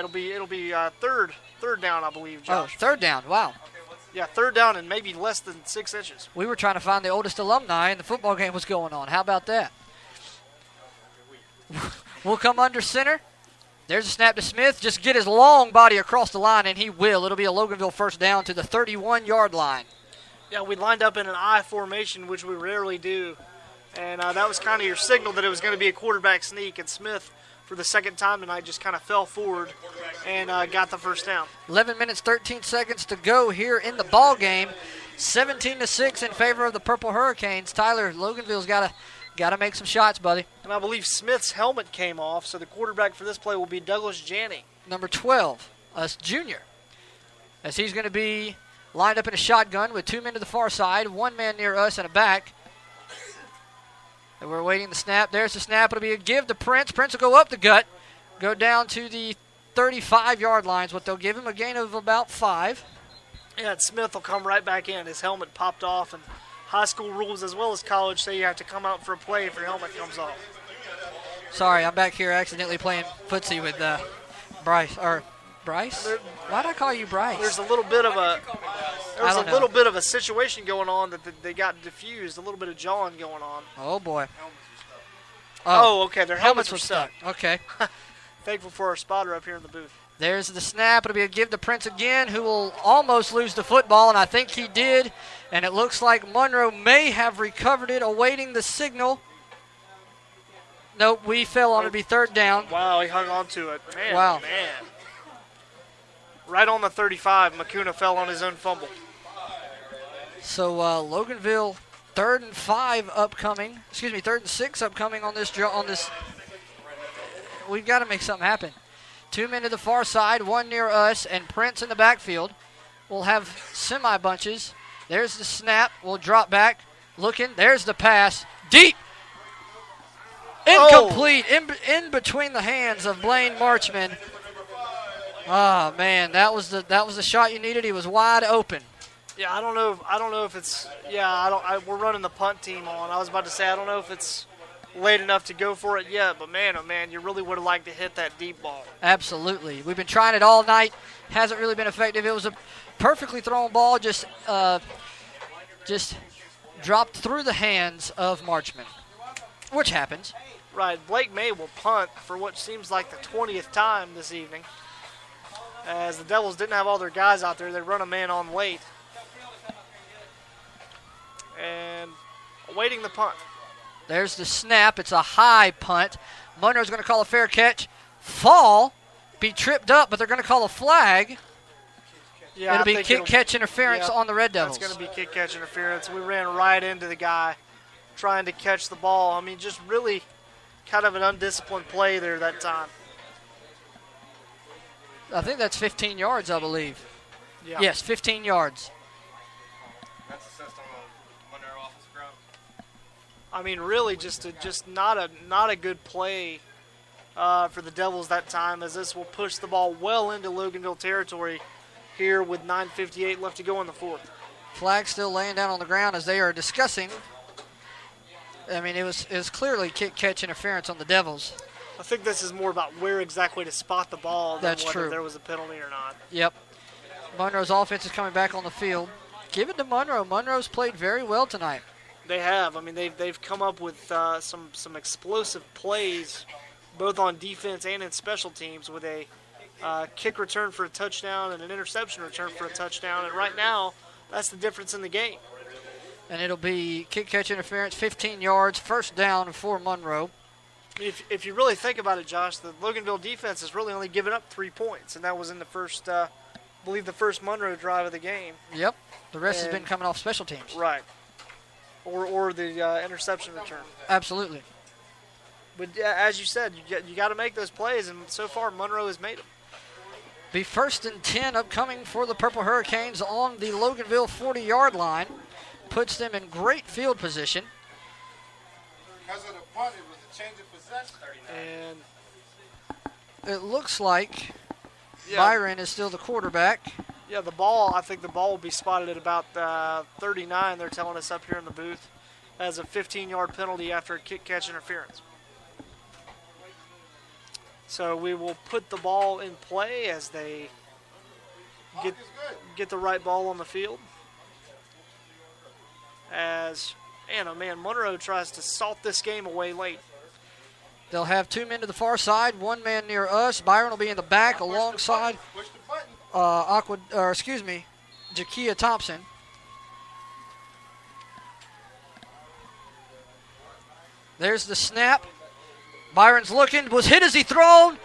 be third down, I believe, Josh.
Oh, third down. Wow.
Yeah, third down and maybe less than 6 inches.
We were trying to find the oldest alumni, and the football game was going on. How about that? We'll come under center. There's a snap to Smith. Just get his long body across the line, and he will. It'll be a Loganville first down to the 31-yard line.
Yeah, we lined up in an I formation, which we rarely do. And that was kind of your signal that it was going to be a quarterback sneak, and Smith, for the second time tonight, just kind of fell forward and got the first down.
11 minutes, 13 seconds to go here in the ball game. 17-6 in favor of the Purple Hurricanes. Tyler, Loganville's got to make some shots, buddy.
And I believe Smith's helmet came off, so the quarterback for this play will be Douglas Janney.
Number 12, us junior, as he's going to be lined up in a shotgun with 2 men to the far side, 1 man near us and a back. And we're waiting the snap. There's the snap. It'll be a give to Prince. Prince will go up the gut, go down to the 35-yard line is what they'll give him, a gain of about 5.
Yeah, and Smith will come right back in. His helmet popped off, and high school rules as well as college say you have to come out for a play if your helmet comes off.
Sorry, I'm back here accidentally playing footsie with Bryce. Why did I call you Bryce?
There's a little bit of a situation going on that they got diffused. A little bit of jawing going on.
Oh boy.
Oh, okay. Their helmets were stuck.
Okay.
Thankful for our spotter up here in the booth.
There's the snap. It'll be a give to Prince again, who will almost lose the football, and I think he did. And it looks like Monroe may have recovered it, awaiting the signal. Nope, we fell on it. It'll be third down.
Wow, he hung on to it. Man,
wow.
Man. Right on the 35, McCuna fell on his own fumble.
So Loganville, 3rd and 6 upcoming on this. We've got to make something happen. 2 men to the far side, 1 near us, and Prince in the backfield. We'll have semi-bunches. There's the snap. We'll drop back. Looking. There's the pass. Deep. Incomplete. In between the hands of Blaine Marchman. Oh man, that was the shot you needed. He was wide open.
Yeah, I don't know if it's. Yeah, we're running the punt team on. I was about to say I don't know if it's late enough to go for it yet, but man, oh man, you really would have liked to hit that deep ball.
Absolutely. We've been trying it all night. Hasn't really been effective. It was a perfectly thrown ball, just dropped through the hands of Marchman, which happens.
Right. Blake May will punt for what seems like the 20th time this evening. As the Devils didn't have all their guys out there, they run a man on late. And awaiting the punt.
There's the snap. It's a high punt. Monroe's going to call a fair catch. Fall. Be tripped up, but they're going to call a flag.
Yeah,
it'll be kick-catch interference on the Red Devils.
That's going to be kick-catch interference. We ran right into the guy trying to catch the ball. I mean, just really kind of an undisciplined play there that time.
I think that's 15 yards, I believe.
Yeah.
Yes, 15 yards.
That's assessed on the Monroe offensive ground.
I mean, really, just not a good play for the Devils that time, as this will push the ball well into Loganville territory here with 9:58 left to go in the fourth.
Flag still laying down on the ground as they are discussing. I mean, it was clearly kick-catch interference on the Devils.
I think this is more about where exactly to spot the ball than
That's
whether
true.
there was a penalty or not.
Yep. Monroe's offense is coming back on the field. Give it to Monroe. Monroe's played very well tonight.
They have. I mean, they've come up with some explosive plays, both on defense and in special teams, with a kick return for a touchdown and an interception return for a touchdown. And right now, that's the difference in the game.
And it'll be kick-catch interference, 15 yards, first down for Monroe.
If you really think about it, Josh, the Loganville defense has really only given up 3 points, and that was in the first, I believe, the first Monroe drive of the game.
Yep. The rest has been coming off special teams.
Right. Or the interception return.
Absolutely.
But as you said, you got to make those plays, and so far Monroe has made them.
Be 1st and 10 upcoming for the Purple Hurricanes on the Loganville 40-yard line. Puts them in great field position.
Because of the punt, it was a change of possession.
And
it looks like Byron is still the quarterback.
Yeah, I think the ball will be spotted at about 39, they're telling us up here in the booth, as a 15-yard penalty after a kick-catch interference. So we will put the ball in play as they get the right ball on the field. As, Monroe tries to salt this game away late.
They'll have 2 men to the far side, 1 man near us. Byron will be in the back alongside Jakia Thompson. There's the snap. Byron's looking, was hit as he thrown.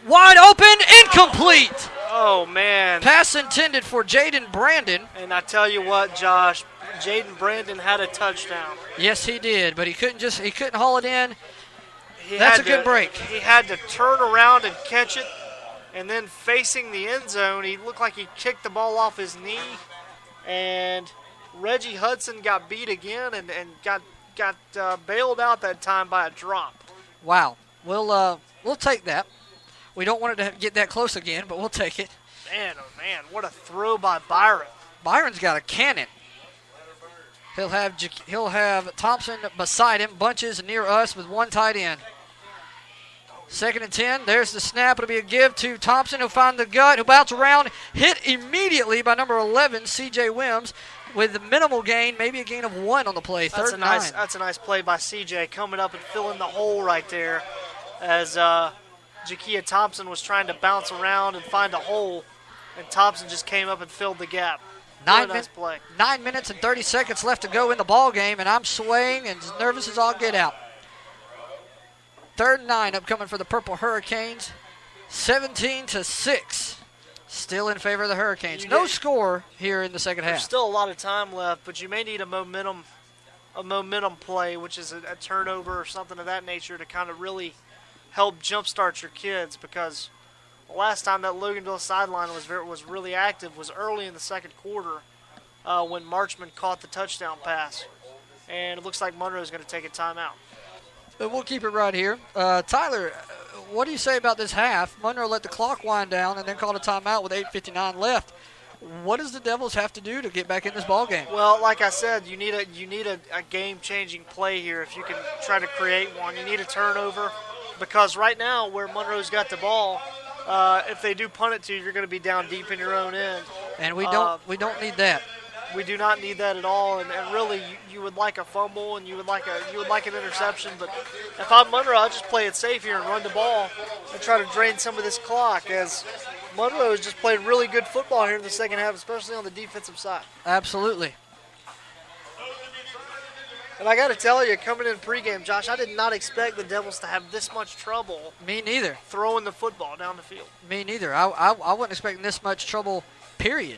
Wide open, incomplete.
Oh, man.
Pass intended for Jaden Brandon.
And I tell you what, Josh, Jaden Brandon had a touchdown.
Yes, he did, but he couldn't haul it in. That's a good break.
He had to turn around and catch it, and then facing the end zone, he looked like he kicked the ball off his knee, and Reggie Hudson got beat again and got bailed out that time by a drop.
Wow. We'll take that. We don't want it to get that close again, but we'll take it.
Man, oh man, what a throw by Byron.
Byron's got a cannon. He'll have Thompson beside him, bunches near us with 1 tight end. 2nd and 10. There's the snap. It'll be a give to Thompson. He'll find the gut. He'll bounce around. Hit immediately by number 11, C.J. Wims, with the minimal gain, maybe a gain of 1 on the play. That's
a nice play by C.J. coming up and filling the hole right there as Jakia Thompson was trying to bounce around and find a hole, and Thompson just came up and filled the gap.
9
minutes
and 30 seconds left to go in the ball game, and I'm swaying and as nervous as all get out. 3rd and 9 upcoming for the Purple Hurricanes. 17-6. Still in favor of the Hurricanes. No score here in the second half.
There's still a lot of time left, but you may need a momentum play, which is a turnover or something of that nature to kind of really help jumpstart your kids, because the last time that Loganville sideline was really active was early in the second quarter when Marchman caught the touchdown pass. And it looks like Monroe is going to take a timeout.
But we'll keep it right here. Tyler, what do you say about this half? Monroe let the clock wind down and then called a timeout with 8:59 left. What does the Devils have to do to get back in this ball game?
Well, like I said, you need a game-changing play here if you can try to create one. You need a turnover because right now where Monroe's got the ball, if they do punt it to you, you're going to be down deep in your own end.
And we don't need that.
We do not need that at all. And really, you would like a fumble and you would like an interception. But if I'm Monroe, I'll just play it safe here and run the ball and try to drain some of this clock as Monroe has just played really good football here in the second half, especially on the defensive side.
Absolutely.
And I got to tell you, coming in pregame, Josh, I did not expect the Devils to have this much trouble.
Me neither.
Throwing the football down the field.
Me neither. I wasn't expecting this much trouble, period.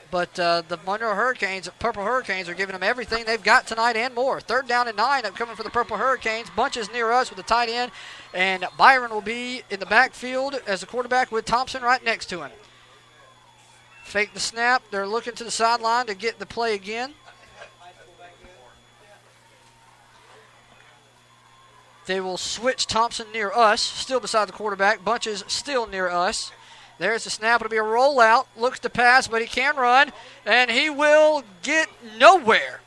But the Monroe Hurricanes, Purple Hurricanes, are giving them everything they've got tonight and more. 3rd down and 9 upcoming for the Purple Hurricanes. Bunches near us with the tight end. And Byron will be in the backfield as a quarterback with Thompson right next to him. Fake the snap. They're looking to the sideline to get the play again. They will switch Thompson near us, still beside the quarterback. Bunches still near us. There's the snap. It'll be a rollout. Looks to pass, but he can run, and he will get nowhere.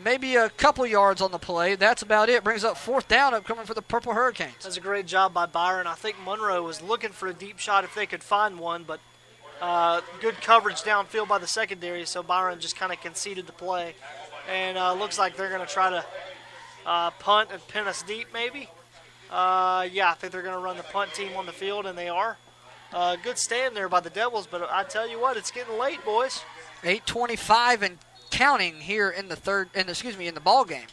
Maybe a couple yards on the play. That's about it. Brings up 4th down upcoming for the Purple Hurricanes.
That's a great job by Byron. I think Monroe was looking for a deep shot if they could find one, but good coverage downfield by the secondary, so Byron just kind of conceded the play. And looks like they're going to try to punt and pin us deep maybe. I think they're going to run the punt team on the field, and they are. Good stand there by the Devils, but I tell you what, it's getting late, boys.
8:25 and counting here in the ball game.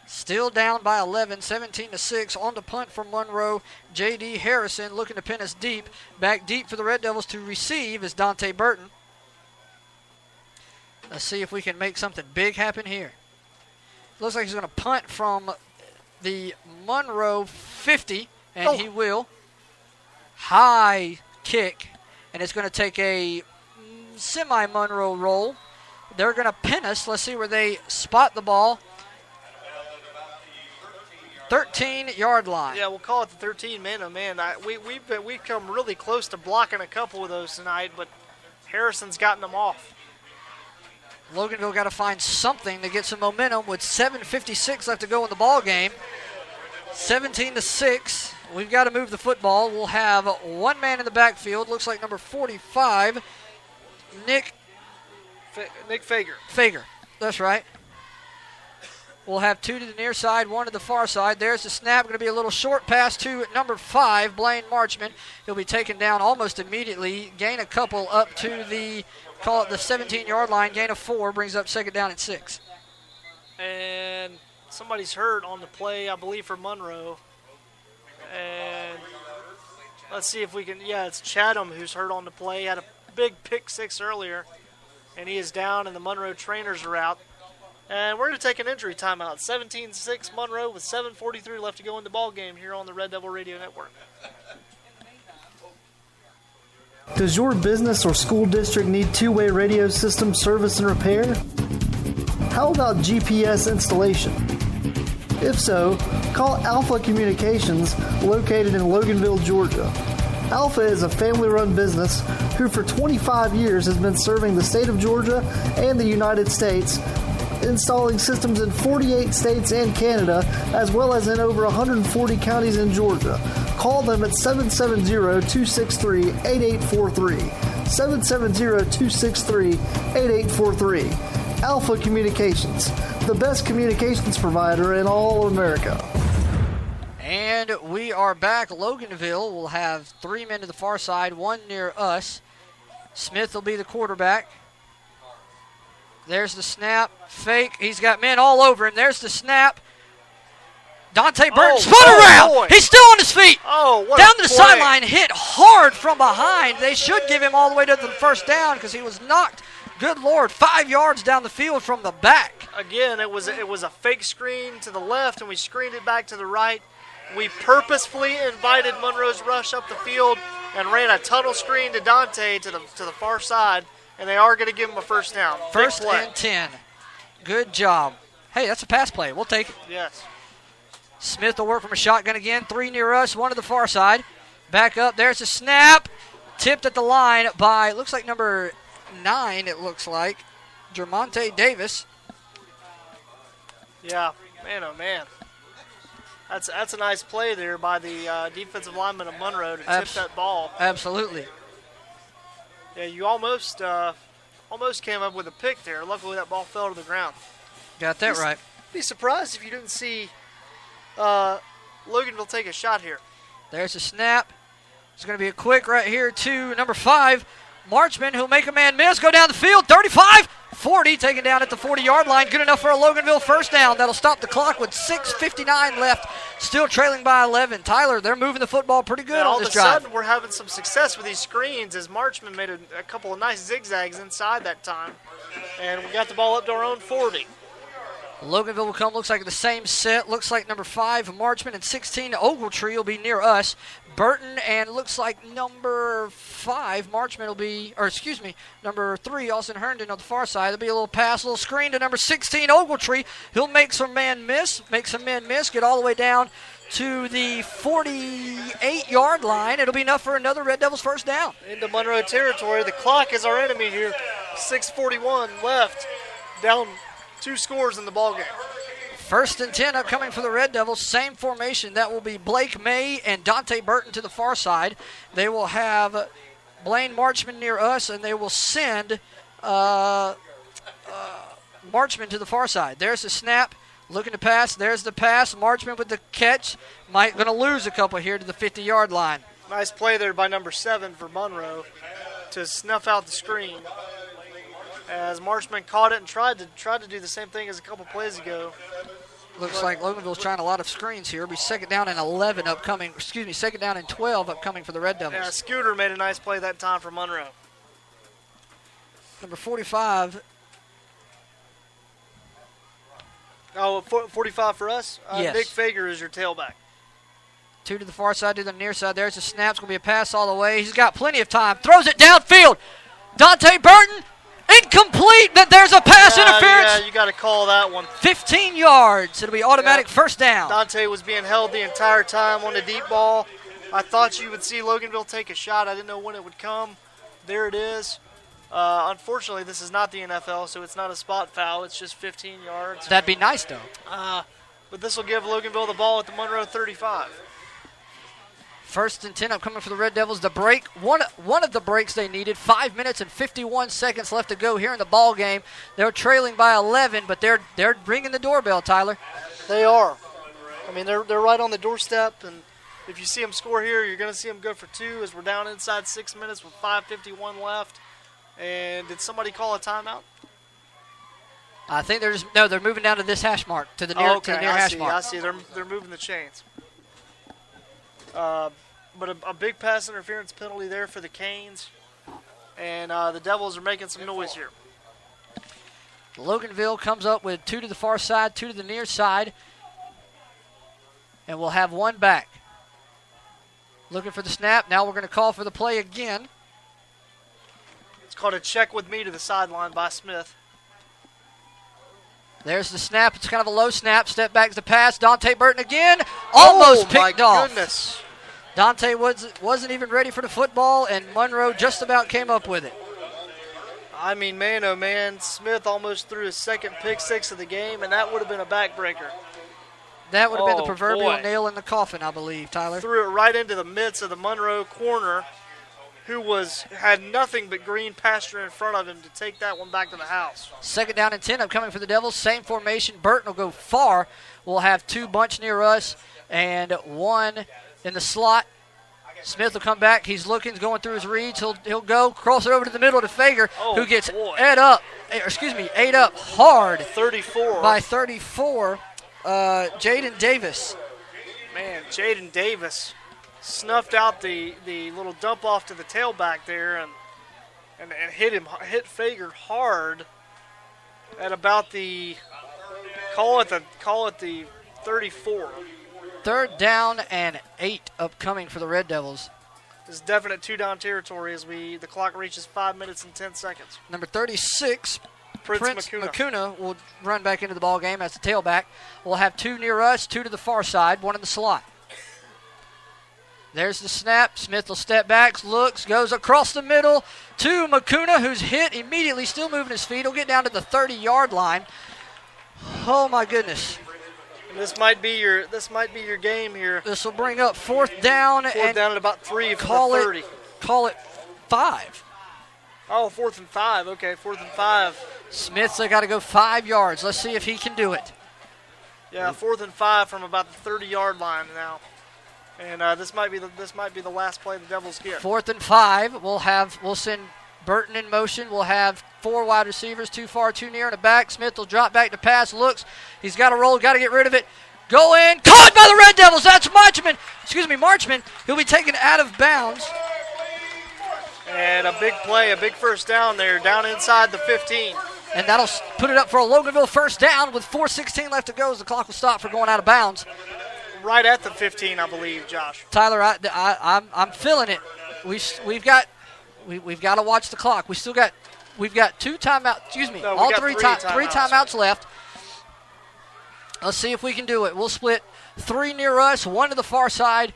Still down by 11, 17-6 on the punt from Monroe. J.D. Harrison looking to pin us deep. Back deep for the Red Devils to receive is Dante Burton. Let's see if we can make something big happen here. Looks like he's going to punt from the Monroe 50, and he will. High kick, and it's going to take a semi-Monroe roll. They're going to pin us. Let's see where they spot the ball. 13-yard line.
Yeah, we'll call it the 13 man-to-man. We've come really close to blocking a couple of those tonight, but Harrison's gotten them off.
Loganville got to find something to get some momentum with 7:56 left to go in the ball game. 17-6. We've got to move the football. We'll have one man in the backfield. Looks like number 45, Nick
Fager.
Fager, that's right. We'll have 2 to the near side, 1 to the far side. There's the snap. Going to be a little short pass to number 5, Blaine Marchman. He'll be taken down almost immediately. Gain a couple up to the 17-yard line. Gain of 4 brings up 2nd down and 6.
And somebody's hurt on the play, I believe, for Monroe. And let's see if we can. Yeah, it's Chatham who's hurt on the play. Had a big pick 6 earlier, and he is down, and the Monroe trainers are out. And we're going to take an injury timeout. 17-6 Monroe with 7:43 left to go in the ball game here on the Red Devil Radio Network.
Does your business or school district need two-way radio system service and repair? How about GPS installation? If so, call Alpha Communications, located in Loganville, Georgia. Alpha is a family-run business who for 25 years has been serving the state of Georgia and the United States, installing systems in 48 states and Canada, as well as in over 140 counties in Georgia. Call them at 770-263-8843. 770-263-8843. Alpha Communications, the best communications provider in all America.
And we are back. Loganville will have 3 men to the far side, 1 near us. Smith will be the quarterback. There's the snap. Fake. He's got men all over him. There's the snap. Dante Burton spun around.
Boy.
He's still on his feet.
Oh, what
down
a
to the
play.
sideline, hit hard from behind. They should give him all the way to the 1st down because he was knocked. Good Lord, 5 yards down the field from the back.
Again, it was a fake screen to the left, and we screened it back to the right. We purposefully invited Monroe's rush up the field and ran a tunnel screen to Dante to the far side, and they are going to give him a 1st down.
1st and 10. Good job. Hey, that's a pass play. We'll take it.
Yes.
Smith will work from a shotgun again. 3 near us, 1 to the far side. Back up. There's a snap. Tipped at the line by, looks like number 9, it looks like, Jermonte Davis.
Yeah, man, oh man. That's a nice play there by the defensive lineman of Monroe to tip that ball.
Absolutely.
Yeah, you almost came up with a pick there. Luckily, that ball fell to the ground.
Got that right.
Be surprised if you didn't see Loganville take a shot here.
There's a snap. It's going to be a quick right here to number 5, Marchman, who'll make a man miss, go down the field, 35, 40, taken down at the 40-yard line. Good enough for a Loganville first down. That'll stop the clock with 6:59 left, still trailing by 11. Tyler, they're moving the football pretty good on this drive.
All of a sudden, we're having some success with these screens as Marchman made a couple of nice zigzags inside that time. And we got the ball up to our own 40.
Loganville will come, looks like the same set. Looks like number 5, Marchman, and 16, Ogletree will be near us. Burton and looks like number 5, Marchman will be, or excuse me, number 3, Austin Herndon on the far side. There'll be a little pass, a little screen to number 16, Ogletree. He'll make some men miss, get all the way down to the 48-yard line. It'll be enough for another Red Devils first down.
Into Monroe territory. The clock is our enemy here. 6:41 left. Down 2 scores in the ballgame.
1st and 10 upcoming for the Red Devils. Same formation. That will be Blake May and Dante Burton to the far side. They will have Blaine Marchman near us, and they will send Marchman to the far side. There's the snap. Looking to pass. There's the pass. Marchman with the catch. Going to lose a couple here to the 50-yard line.
Nice play there by number 7 for Monroe to snuff out the screen. As Marchman caught it and tried to do the same thing as a couple plays ago.
Looks like Loganville's trying a lot of screens here. It'll be 2nd down and 11 upcoming. Excuse me, 2nd down and 12 upcoming for the Red Devils.
Yeah, Scooter made a nice play that time for Monroe.
Number 45.
Oh, 45 for us?
Yes.
Nick Fager is your tailback.
2 to the far side, to the near side. There's a snap. It's going to be a pass all the way. He's got plenty of time. Throws it downfield. Dante Burton. Incomplete, but there's a pass interference.
Yeah, you got to call that one.
15 yards. It'll be automatic first down.
Dante was being held the entire time on the deep ball. I thought you would see Loganville take a shot. I didn't know when it would come. There it is. Unfortunately, this is not the NFL, so it's not a spot foul. It's just 15 yards.
That'd be nice, though.
But this will give Loganville the ball at the Monroe 35.
1st and 10 upcoming for the Red Devils. The break, one of the breaks they needed. 5 minutes and 51 seconds left to go here in the ball game. They're trailing by 11, but they're ringing the doorbell, Tyler.
They are. I mean, they're right on the doorstep, and if you see them score here, you're going to see them go for 2 as we're down inside 6 minutes with 5:51 left. And did somebody call a timeout?
I think they're moving down to this hash mark, to the near hash mark.
I see. They're moving the chains. But a big pass interference penalty there for the Canes. And the Devils are making some noise here.
Loganville comes up with 2 to the far side, 2 to the near side. And we'll have 1 back. Looking for the snap. Now we're going to call for the play again.
It's called a check with me to the sideline by Smith.
There's the snap. It's kind of a low snap. Step back to the pass. Dante Burton again. Almost picked off.
Oh, my goodness.
Dante wasn't even ready for the football, and Monroe just about came up with it.
I mean, man, oh, man. Smith almost threw his 2nd pick 6 of the game, and that would have been a backbreaker.
That would have been the proverbial nail in the coffin, I believe, Tyler.
Threw it right into the midst of the Monroe corner, who had nothing but green pasture in front of him to take that one back to the house.
2nd down and 10 upcoming for the Devils. Same formation. Burton will go far. We'll have 2 bunch near us and 1 in the slot. Smith will come back. He's looking, going through his reads. He'll go, cross it over to the middle to Fager, who gets ate up hard.
34.
By 34, Jaden Davis.
Man, Jaden Davis snuffed out the little dump off to the tailback there and hit Fager hard at about the call it the 34.
3rd down and 8 upcoming for the Red Devils.
This is definite 2-down territory as the clock reaches 5 minutes and 10 seconds.
Number 36,
Prince
McCuna will run back into the ball game as the tailback. We'll have 2 near us, 2 to the far side, 1 in the slot. There's the snap. Smith will step back, looks, goes across the middle to McCuna, who's hit immediately, still moving his feet. He'll get down to the 30-yard line. Oh my goodness.
This might be your game here.
This will bring up 4th down.
Fourth down at about 3 from
call
the 30.
Call it 5.
Oh, 4th and 5. Okay, 4th and 5.
Smith's got to go 5 yards. Let's see if he can do it.
Yeah, 4th and 5 from about the 30-yard line now. And this might be the last play the Devils get.
4th and 5. We'll send Burton in motion. We'll have 4 wide receivers, 2 far, 2 near, and a back. Smith will drop back to pass. Looks. He's got to roll. Got to get rid of it. Go in. Caught by the Red Devils. That's Marchman. He'll be taken out of bounds.
And a big play, a big first down there, down inside the 15.
And that'll put it up for a Loganville first down with 4:16 left to go as the clock will stop for going out of bounds.
Right at the 15, I believe, Josh.
Tyler, I'm feeling it. We've got to watch the clock. We've got 2 timeouts. Excuse me,
No,
all
three
three timeouts left. Let's see if we can do it. We'll split 3 near us, 1 to the far side,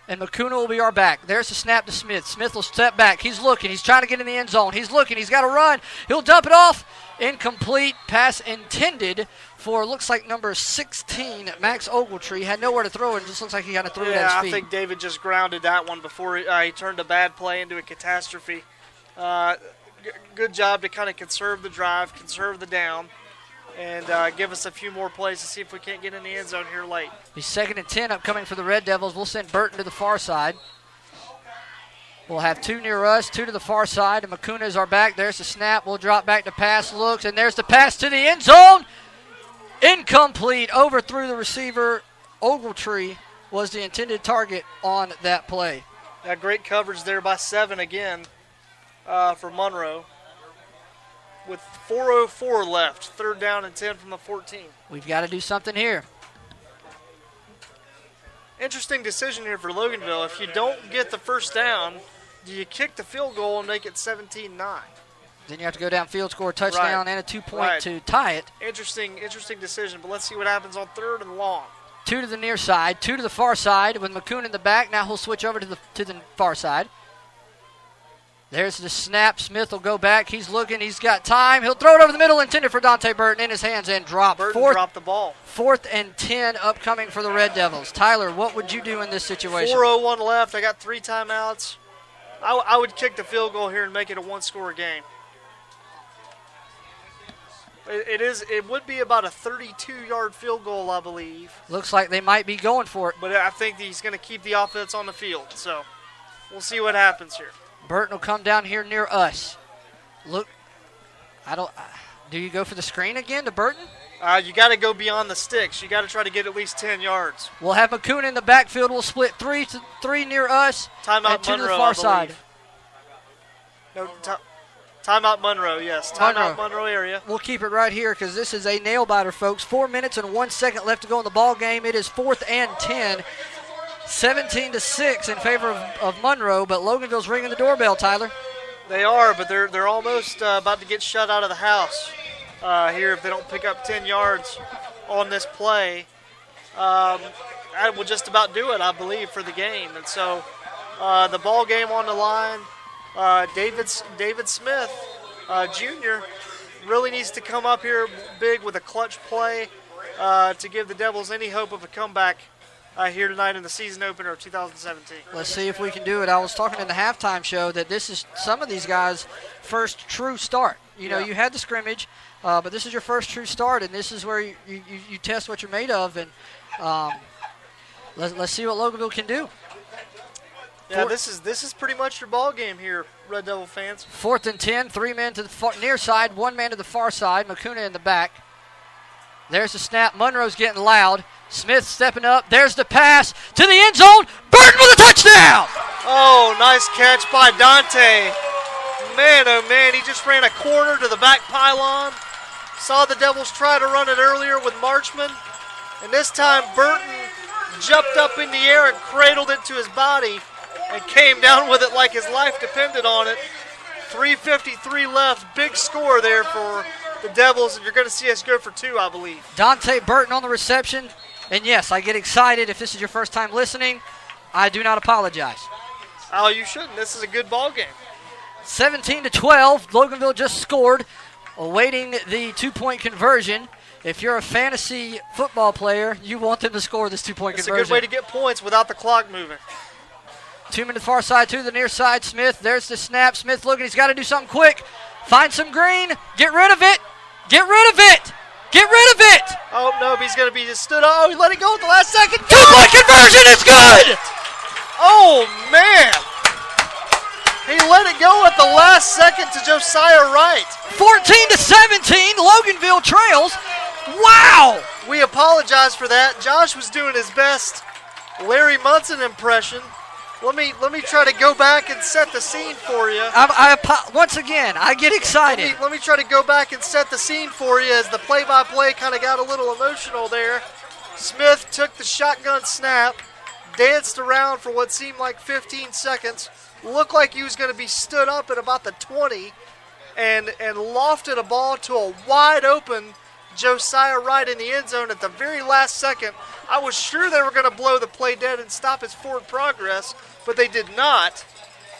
and McCuna will be our back. There's the snap to Smith. Smith will step back. He's looking. He's trying to get in the end zone. He's looking. He's got to run. He'll dump it off. Incomplete. Pass intended for, looks like, number 16, Max Ogletree. Had nowhere to throw it. It just looks like he kind of threw it at his feet.
I think David just grounded that one before he turned a bad play into a catastrophe. Good job to kind of conserve the drive, conserve the down, and give us a few more plays to see if we can't get in the end zone here late.
He's 2nd and 10 upcoming for the Red Devils. We'll send Burton to the far side. We'll have 2 near us, 2 to the far side, and McCuna is our back. There's the snap. We'll drop back to pass, looks, and there's the pass to the end zone. Incomplete. Overthrew the receiver. Ogletree was the intended target on that play.
Now, great coverage there by 7 again for Monroe. With 4:04 left, 3rd down and 10 from the 14.
We've got to do something here.
Interesting decision here for Loganville. If you don't get the first down, do you kick the field goal and make it 17-9?
Then you have to go downfield, score a touchdown, and a 2-point to tie it.
Interesting decision, but let's see what happens on 3rd and long.
2 to the near side, 2 to the far side with McCuna in the back. Now he'll switch over to the far side. There's the snap. Smith will go back. He's looking. He's got time. He'll throw it over the middle, intended for Dante Burton, in his hands and drop.
Burton dropped the ball.
4th and 10 upcoming for the Red Devils. Tyler, what would you do in this situation?
4:01 left. I got 3 timeouts. I would kick the field goal here and make it a 1-score game. It would be about a 32-yard field goal, I believe.
Looks like they might be going for it.
But I think he's going to keep the offense on the field. So we'll see what happens here.
Burton will come down here near us. Look, do you go for the screen again to Burton?
You got to go beyond the sticks. You got to try to get at least 10 yards.
We'll have McCuna in the backfield. We'll split 3 near us.
Timeout
and 2
Monroe,
to the far side.
No, timeout Monroe, yes. Timeout Monroe area.
We'll keep it right here because this is a nail-biter, folks. 4 minutes and 1 second left to go in the ball game. It is 4th and 10. 17-6 in favor of Monroe, but Loganville's ringing the doorbell, Tyler.
They are, but they're almost about to get shut out of the house here if they don't pick up 10 yards on this play. That will just about do it, I believe, for the game. And so the ball game on the line, David Smith, Jr., really needs to come up here big with a clutch play to give the Devils any hope of a comeback here tonight in the season opener of 2017.
Let's see if we can do it. I was talking in the halftime show that this is some of these guys' first true start. You know, you had the scrimmage, but this is your first true start, and this is where you test what you're made of. And let's see what Loganville can do.
Yeah, this is pretty much your ball game here, Red Devil fans.
4th and 10, 3 men to the near side, 1 man to the far side. McCuna in the back. There's the snap. Monroe's getting loud. Smith stepping up. There's the pass to the end zone. Burton with a touchdown.
Oh, nice catch by Dante. Man, oh man, he just ran a corner to the back pylon. Saw the Devils try to run it earlier with Marchman. And this time Burton jumped up in the air and cradled it to his body and came down with it like his life depended on it. 3:53 left. Big score there for the Devils, and you're going to see us go for 2, I believe.
Dante Burton on the reception. And yes, I get excited. If this is your first time listening, I do not apologize.
Oh, you shouldn't. This is a good ball game.
17-12. Loganville just scored, awaiting the 2-point conversion. If you're a fantasy football player, you want them to score this 2-point conversion.
It's a good way to get points without the clock moving.
2 minutes far side to the near side. Smith, there's the snap. Smith looking. He's got to do something quick. Find some green. Get rid of it. Get rid of it. Get rid of it.
Oh, no, he's going to be just stood up. Oh, he let it go at the last second.
2-point conversion is good.
Oh, man. He let it go at the last second to Josiah Wright.
14-17. Loganville trails. Wow.
We apologize for that. Josh was doing his best Larry Munson impression. Let me try to go back and set the scene for you.
Once again, I get excited.
Let me try to go back and set the scene for you as the play-by-play kind of got a little emotional there. Smith took the shotgun snap, danced around for what seemed like 15 seconds, looked like he was going to be stood up at about the 20, and lofted a ball to a wide-open Josiah Wright in the end zone at the very last second. I was sure they were going to blow the play dead and stop his forward progress, but they did not.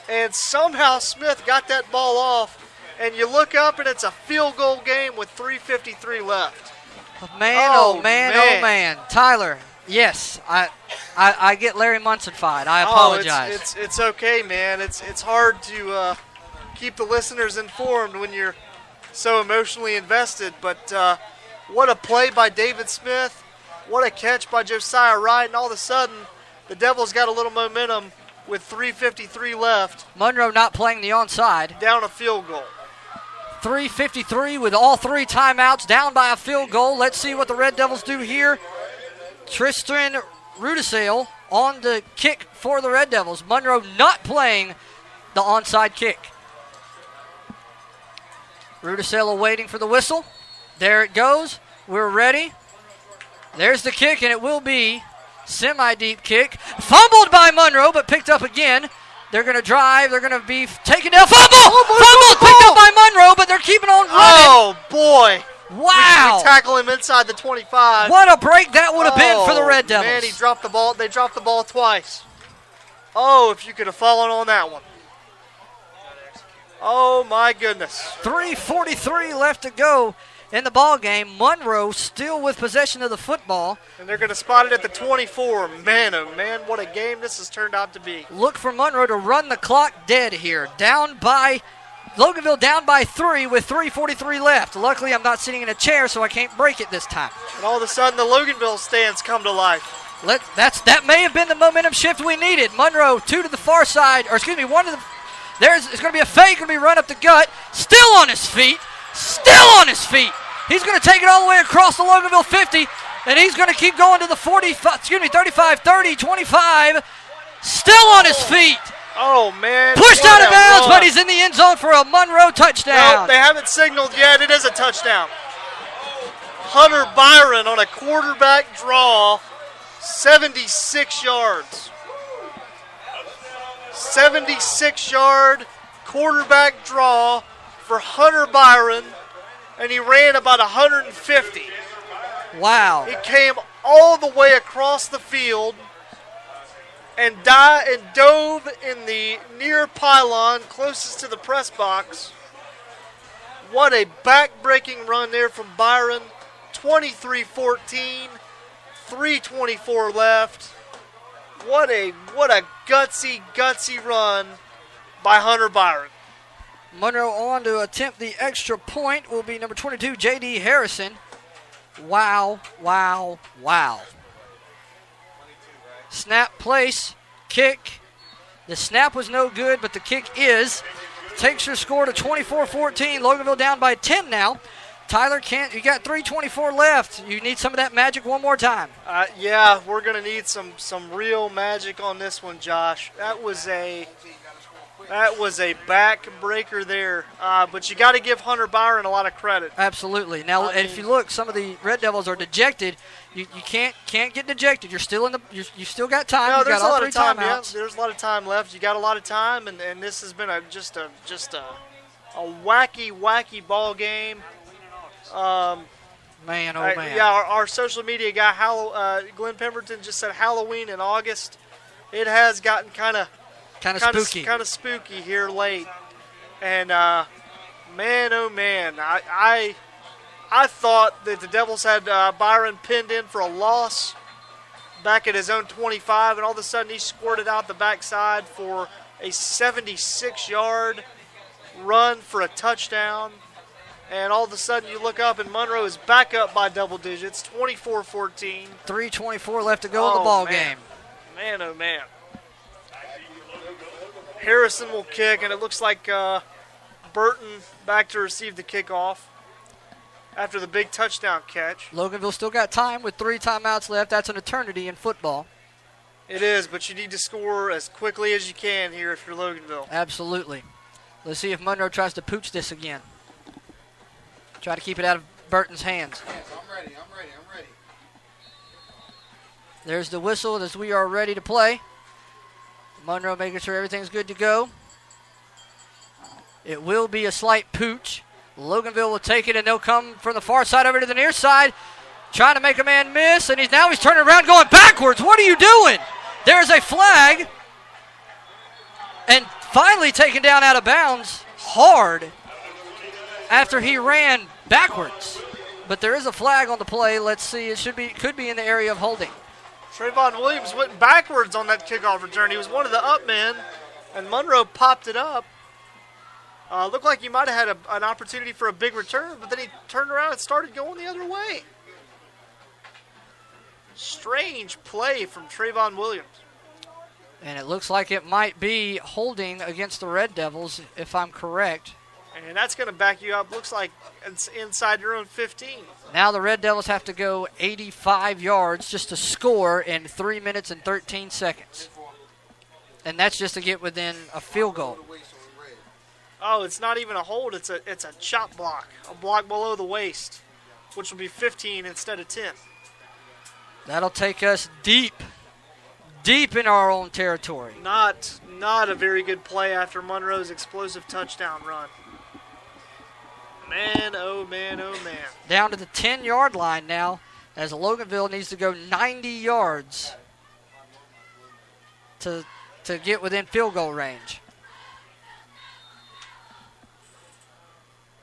And somehow Smith got that ball off, and you look up and it's a field goal game with 3:53 left.
Man. Tyler, yes, I get Larry Munson-fied. I apologize.
It's okay, man. It's hard to keep the listeners informed when you're so emotionally invested, but what a play by David Smith. What a catch by Josiah Wright, and all of a sudden, the Devils got a little momentum with 3:53 left.
Monroe not playing the onside.
Down a field goal.
3:53 with all 3 timeouts, down by a field goal. Let's see what the Red Devils do here. Tristan Rudisale on the kick for the Red Devils. Monroe not playing the onside kick. Rudisale waiting for the whistle. There it goes. We're ready. There's the kick, and it will be semi-deep kick. Fumbled by Monroe, but picked up again. They're going to drive. They're going to be taken down. Fumbled! Picked up by Monroe, but they're keeping on running.
Oh, boy.
Wow.
We tackle him inside the 25.
What a break that would have been for the Red Devils.
Man, he dropped the ball. They dropped the ball twice. Oh, if you could have fallen on that one. Oh, my goodness.
3:43 left to go in the ball game. Monroe still with possession of the football.
And they're going to spot it at the 24. Man, oh, man, what a game this has turned out to be.
Look for Monroe to run the clock dead here. Loganville down by 3 with 3:43 left. Luckily, I'm not sitting in a chair, so I can't break it this time.
And all of a sudden, the Loganville stands come to life.
That may have been the momentum shift we needed. Monroe, 2 to the far side, or excuse me, 1 to the... It's going to be a fake, going to be run up the gut. Still on his feet. He's going to take it all the way across the Loganville 50, and he's going to keep going to the 35, 30, 25. Still on his feet.
Oh, man.
Pushed out of bounds, but he's in the end zone for a Monroe touchdown.
Nope, they haven't signaled yet. It is a touchdown. Hunter Byron on a quarterback draw, 76 yards. 76-yard quarterback draw for Hunter Byron, and he ran about 150.
Wow.
He came all the way across the field and dove in the near pylon closest to the press box. What a back-breaking run there from Byron. 23-14, 3:24 left. What a gutsy run by Hunter Byron.
Monroe on to attempt the extra point will be number 22, J.D. Harrison. Wow. Snap, place, kick. The snap was no good, but the kick is. Takes your score to 24-14. Loganville down by 10 now. Tyler, you got 3:24 left. You need some of that magic one more time.
Yeah, we're going to need some real magic on this one, Josh. That was a back-breaker there. But you got to give Hunter Byron a lot of credit.
Absolutely. Now, if you look, some of the Red Devils are dejected. You can't get dejected. You're still you still got time.
No, there's
got
a
all
lot
3
of time.
timeouts.
Yeah, there's a lot of time left. You got a lot of time, and this has been just a wacky ball game.
Man, oh man.
Yeah, our social media guy, Glenn Pemberton, just said Halloween in August. It has gotten kind of spooky here late. And man, oh man, I thought that the Devils had Byron pinned in for a loss back at his own 25, and all of a sudden he squirted out the backside for a 76-yard run for a touchdown. And all of a sudden you look up and Monroe is back up by double digits, 24-14.
3:24 left to go in the ball game.
Man, oh man. Harrison will kick, and it looks like Burton back to receive the kickoff after the big touchdown catch.
Loganville still got time with 3 timeouts left. That's an eternity in football.
It is, but you need to score as quickly as you can here if you're Loganville.
Absolutely. Let's see if Monroe tries to pooch this again. Try to keep it out of Burton's hands.
Yes, I'm ready.
There's the whistle as we are ready to play. Monroe making sure everything's good to go. It will be a slight pooch. Loganville will take it, and they'll come from the far side over to the near side, trying to make a man miss, and he's turning around going backwards. What are you doing? There's a flag, and finally taken down out of bounds hard after he ran backwards. But there is a flag on the play. Let's see. It could be in the area of holding.
Trayvon Williams went backwards on that kickoff return. He was one of the up men, and Monroe popped it up. Looked like he might have had an opportunity for a big return, but then he turned around and started going the other way. Strange play from Trayvon Williams.
And it looks like it might be holding against the Red Devils, if I'm correct.
And that's going to back you up. Looks like it's inside your own 15.
Now the Red Devils have to go 85 yards just to score in 3 minutes and 13 seconds. And that's just to get within a field goal.
Oh, it's not even a hold. It's a chop block. A block below the waist, which will be 15 instead of 10.
That'll take us deep in our own territory.
Not a very good play after Monroe's explosive touchdown run. Man, oh man, oh man.
Down to the 10-yard line now, as Loganville needs to go 90 yards to get within field goal range.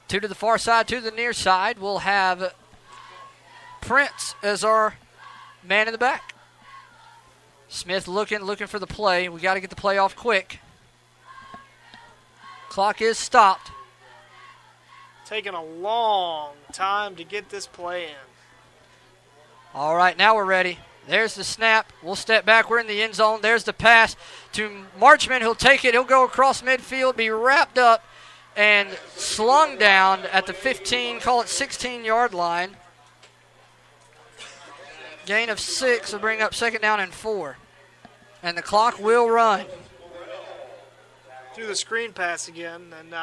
2 to the far side, 2 to the near side. We'll have Prince as our man in the back. Smith looking for the play. We got to get the play off quick. Clock is stopped.
Taking a long time to get this play in.
All right, now we're ready. There's the snap. We'll step back. We're in the end zone. There's the pass to Marchman. He'll take it. He'll go across midfield, be wrapped up, and slung down at the 15, call it 16-yard line. Gain of 6 will bring up 2nd down and 4. And the clock will run.
Do the screen pass again, and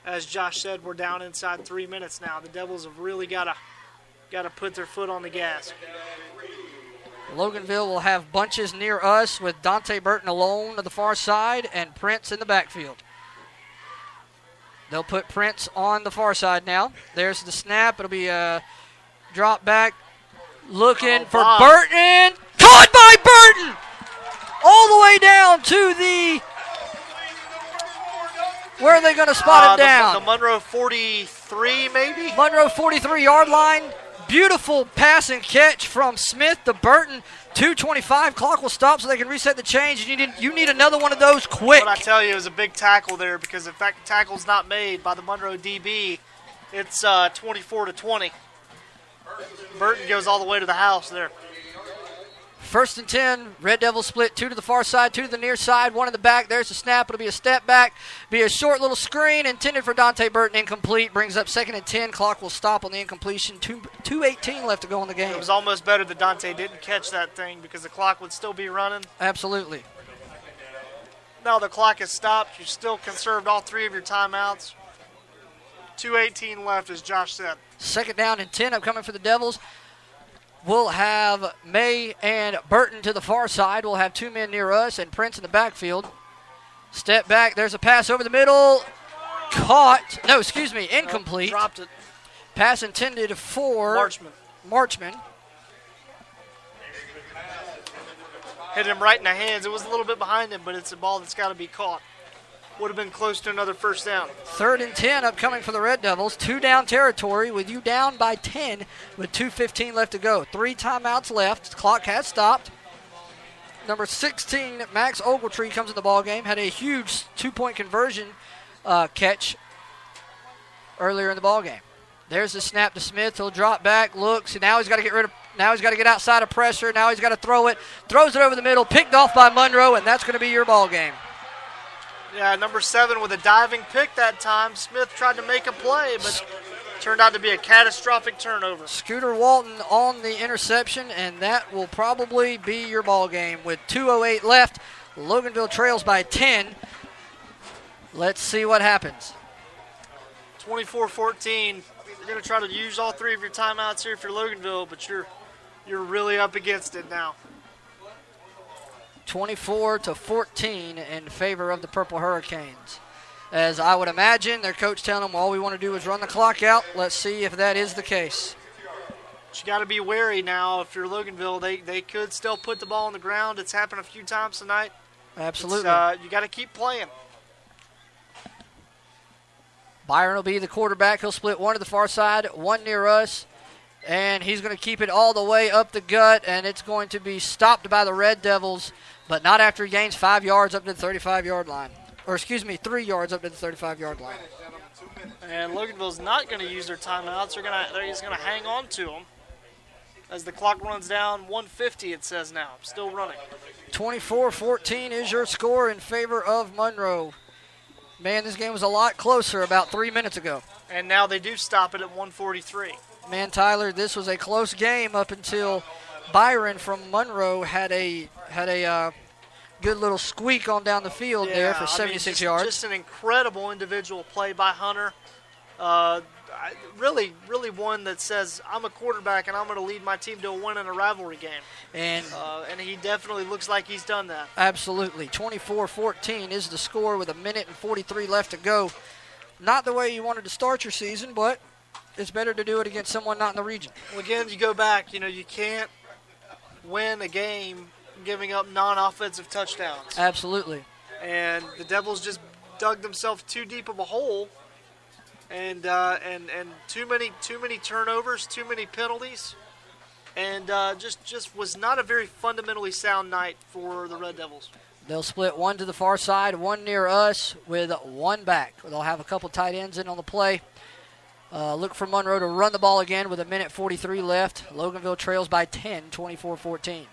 as Josh said, we're down inside 3 minutes now. The Devils have really got to put their foot on the gas.
Loganville will have bunches near us with Dante Burton alone to the far side and Prince in the backfield. They'll put Prince on the far side now. There's the snap. It'll be a drop back. Looking for Burton. Caught by Burton! All the way down to the... Where are they going to spot it down?
The Monroe 43, maybe?
Monroe 43-yard line. Beautiful pass and catch from Smith to Burton. 2:25. Clock will stop so they can reset the change. You need another one of those quick.
What I tell you, it was a big tackle there because if that tackle's not made by the Monroe DB, it's 24-20. Burton goes all the way to the house there.
1st and 10. Red Devils split 2 to the far side, 2 to the near side, 1 in the back. There's the snap. It'll be a step back. Be a short little screen intended for Dante Burton. Incomplete. Brings up 2nd and 10. Clock will stop on the incompletion. 2:18 left to go in the game.
It was almost better that Dante didn't catch that thing because the clock would still be running.
Absolutely.
Now the clock is stopped. You still conserved all 3 of your timeouts. 2:18 left, as Josh said.
2nd down and 10 upcoming for the Devils. We'll have May and Burton to the far side. We'll have 2 men near us and Prince in the backfield. Step back. There's a pass over the middle. Incomplete.
Dropped it.
Pass intended for Marchman.
Hit him right in the hands. It was a little bit behind him, but it's a ball that's got to be caught. Would have been close to another first down.
3rd and 10 upcoming for the Red Devils. 2-down territory with you down by 10 with 2:15 left to go. 3 timeouts left. The clock has stopped. Number 16, Max Ogletree, comes in the ballgame. Had a huge 2-point conversion catch earlier in the ballgame. There's the snap to Smith. He'll drop back, looks, and now he's got to get rid of. Now he's got to get outside of pressure. Now he's got to throw it. Throws it over the middle. Picked off by Monroe, and that's going to be your ball game.
Yeah, number 7 with a diving pick that time. Smith tried to make a play, but turned out to be a catastrophic turnover.
Scooter Walton on the interception, and that will probably be your ball game. With 2:08 left, Loganville trails by 10. Let's see what happens.
24-14. You're going to try to use all 3 of your timeouts here if you're Loganville, but you're really up against it now.
24-14 in favor of the Purple Hurricanes. As I would imagine, their coach telling them all we want to do is run the clock out. Let's see if that is the case.
But you got to be wary now. If you're Loganville, they could still put the ball on the ground. It's happened a few times tonight.
Absolutely.
You got to keep playing.
Byron will be the quarterback. He'll split one to the far side, one near us. And he's going to keep it all the way up the gut, and it's going to be stopped by the Red Devils, but not after he gains 5 yards up to the 35-yard line. Or, 3 yards up to the 35-yard line.
And Loganville's not going to use their timeouts. They're just going to hang on to them. As the clock runs down, 1:50 it says now. Still running.
24-14 is your score in favor of Monroe. Man, this game was a lot closer about 3 minutes ago.
And now they do stop it at 1:43.
Man, Tyler, this was a close game up until Byron from Monroe had a good little squeak on down the field there for 76 yards.
Just an incredible individual play by Hunter. Really one that says, I'm a quarterback and I'm going to lead my team to a win in a rivalry game. And he definitely looks like he's done that.
Absolutely. 24-14 is the score with 1:43 left to go. Not the way you wanted to start your season, but it's better to do it against someone not in the region.
Well, again, you go back, you can't win a game giving up non-offensive touchdowns.
Absolutely.
And the Devils just dug themselves too deep of a hole, and too many turnovers, too many penalties, and just was not a very fundamentally sound night for the Red Devils.
They'll split one to the far side, one near us with one back. They'll have a couple tight ends in on the play. Look for Monroe to run the ball again with 1:43 left. Loganville trails by 10, 24-14.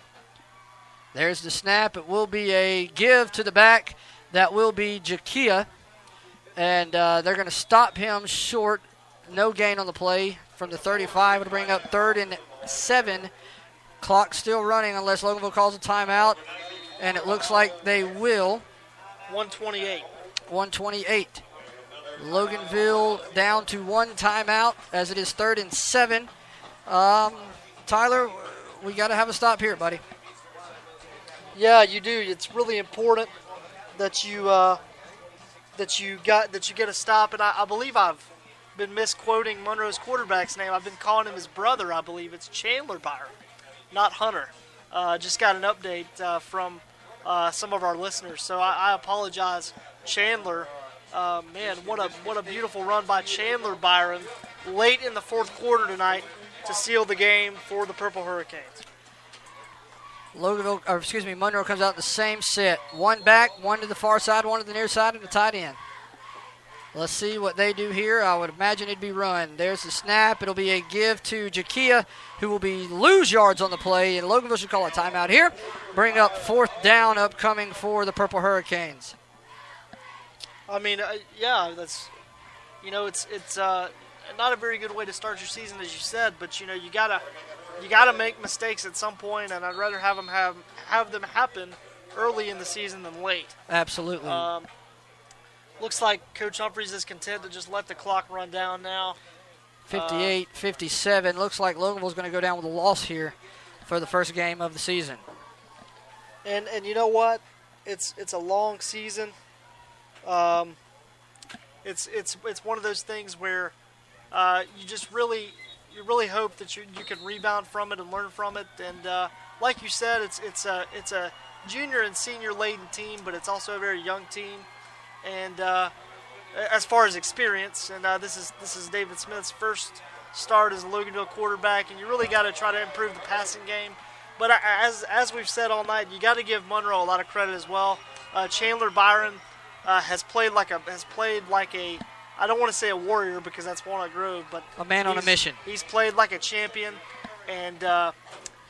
There's the snap. It will be a give to the back. That will be Jakia. And they're going to stop him short. No gain on the play from the 35. It'll bring up 3rd and 7. Clock still running unless Loganville calls a timeout. And it looks like they will.
1:28.
1:28. Loganville down to one timeout as it is 3rd and 7. Tyler, we got to have a stop here, buddy.
Yeah, you do. It's really important that you get a stop. And I believe I've been misquoting Monroe's quarterback's name. I've been calling him his brother. I believe it's Chandler Byron, not Hunter. Just got an update from some of our listeners, so I apologize, Chandler. Man, what a beautiful run by Chandler Byron late in the 4th quarter tonight to seal the game for the Purple Hurricanes.
Monroe comes out the same set. One back, one to the far side, one to the near side, and a tight end. Let's see what they do here. I would imagine it'd be run. There's the snap. It'll be a give to Jakia, who will lose yards on the play, and Loganville should call a timeout here. Bring up 4th down upcoming for the Purple Hurricanes.
I mean, that's, it's not a very good way to start your season, as you said, but you gotta make mistakes at some point, and I'd rather have them happen early in the season than late.
Absolutely.
Looks like Coach Humphreys is content to just let the clock run down now.
58-57. Looks like Loganville's going to go down with a loss here for the first game of the season.
And you know what? It's a long season. It's one of those things where you just really hope that you can rebound from it and learn from it. And like you said, it's a junior and senior laden team, but it's also a very young team. And as far as experience, and this is David Smith's first start as a Loganville quarterback, and you really got to try to improve the passing game. But as we've said all night, you got to give Monroe a lot of credit as well. Chandler Byron has played like a I don't want to say a warrior because that's Walnut Grove, but
a man on a mission.
He's played like a champion, and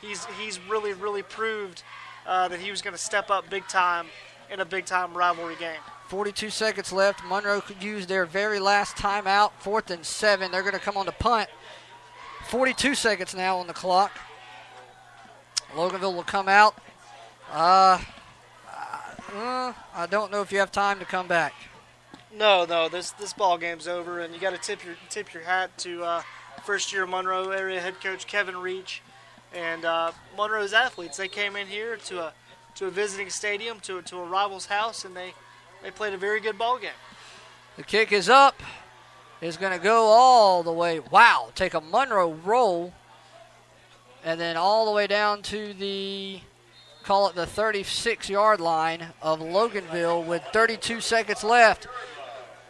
he's really proved that he was going to step up big time in a big time rivalry game.
42 seconds left. Monroe could use their very last timeout. 4th and 7. They're going to come on to punt. 42 seconds now on the clock. Loganville will come out. I don't know if you have time to come back.
No, this ball game's over, and you got to tip your hat to first-year Monroe area head coach Kevin Reach and Monroe's athletes. They came in here to a visiting stadium, to a rival's house, and they played a very good ball game.
The kick is up. It's going to go all the way. Wow, take a Monroe roll, and then all the way down to the 36-yard line of Loganville with 32 seconds left.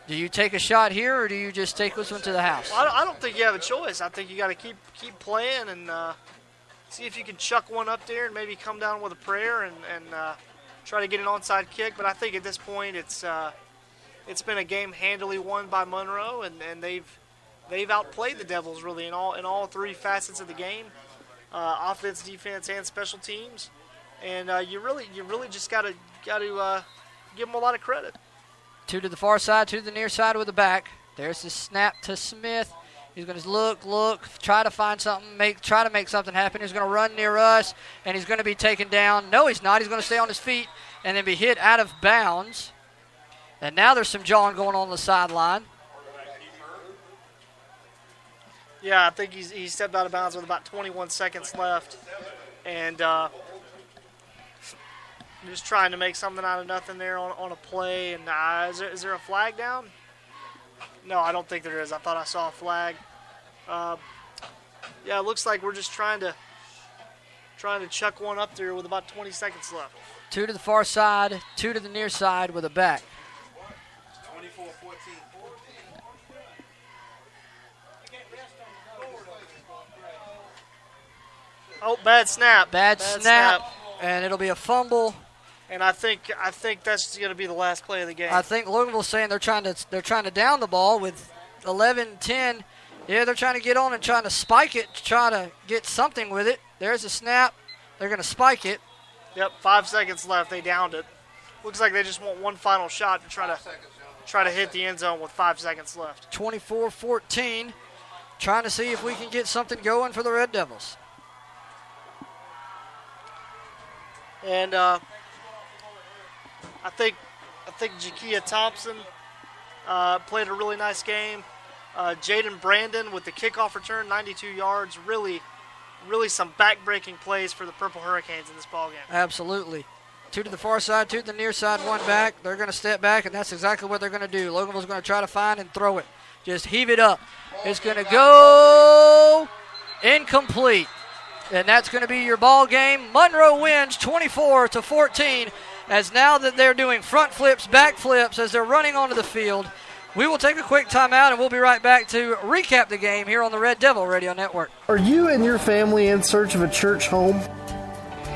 Do you take a shot here, or do you just take this one to the house?
Well, I don't think you have a choice. I think you got to keep playing and see if you can chuck one up there and maybe come down with a prayer and try to get an onside kick. But I think at this point it's been a game handily won by Monroe, and they've outplayed the Devils really in all three facets of the game, offense, defense, and special teams. And you really just got to give them a lot of credit.
2 to the far side, 2 to the near side with the back. There's the snap to Smith. He's going to look, try to find something, try to make something happen. He's going to run near us, and he's going to be taken down. No, he's not. He's going to stay on his feet and then be hit out of bounds. And now there's some jawing going on the sideline.
Yeah, I think he stepped out of bounds with about 21 seconds left. And just trying to make something out of nothing there on a play. And is there a flag down? No, I don't think there is. I thought I saw a flag. Yeah, it looks like we're just trying to chuck one up there with about 20 seconds left.
2 to the far side, 2 to the near side with a back.
24-14.
Oh, bad snap.
Bad snap. And it'll be a fumble.
And I think that's going to be the last play of the game.
I think Loganville's saying they're trying to down the ball with 11-10. Yeah, they're trying to get on and trying to spike it to try to get something with it. There's a snap. They're going to spike it.
Yep, 5 seconds left. They downed it. Looks like they just want one final shot to try to hit the end zone with 5 seconds left.
24-14. Trying to see if we can get something going for the Red Devils.
And I think Jakia Thompson played a really nice game. Jaden Brandon with the kickoff return, 92 yards. Really some back-breaking plays for the Purple Hurricanes in this ballgame.
Absolutely. 2 to the far side, 2 to the near side, 1 back. They're going to step back, and that's exactly what they're going to do. Loganville's going to try to find and throw it. Just heave it up. It's going to go incomplete. And that's going to be your ball game. Monroe wins 24-14, as now that they're doing front flips, back flips as they're running onto the field. We will take a quick timeout, and we'll be right back to recap the game here on the Red Devil Radio Network.
Are you and your family in search of a church home?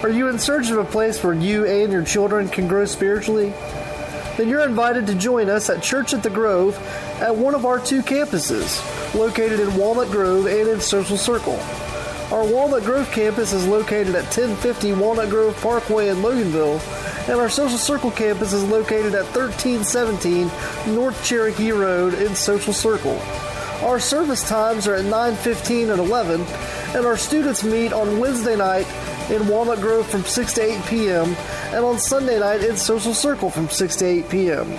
Are you in search of a place where you and your children can grow spiritually? Then you're invited to join us at Church at the Grove at one of our 2 campuses, located in Walnut Grove and in Social Circle. Our Walnut Grove campus is located at 1050 Walnut Grove Parkway in Loganville, and our Social Circle campus is located at 1317 North Cherokee Road in Social Circle. Our service times are at 9:15 and 11, and our students meet on Wednesday night in Walnut Grove from 6 to 8 p.m. and on Sunday night in Social Circle from 6 to 8 p.m.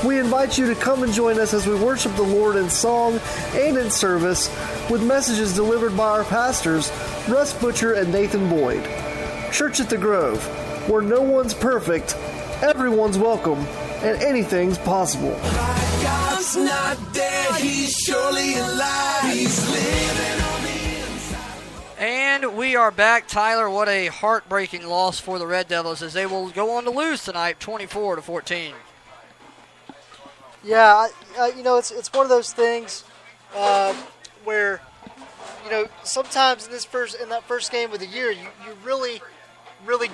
We invite you to come and join us as we worship the Lord in song and in service with messages delivered by our pastors, Russ Butcher and Nathan Boyd. Church at the Grove, where no one's perfect, everyone's welcome, and anything's possible.
once not dead, he's surely alive. He's living on the inside.
And we are back. Tyler, what a heartbreaking loss for the Red Devils as they will go on to lose tonight 24-14.
Yeah, it's one of those things where, sometimes in that first game of the year, you really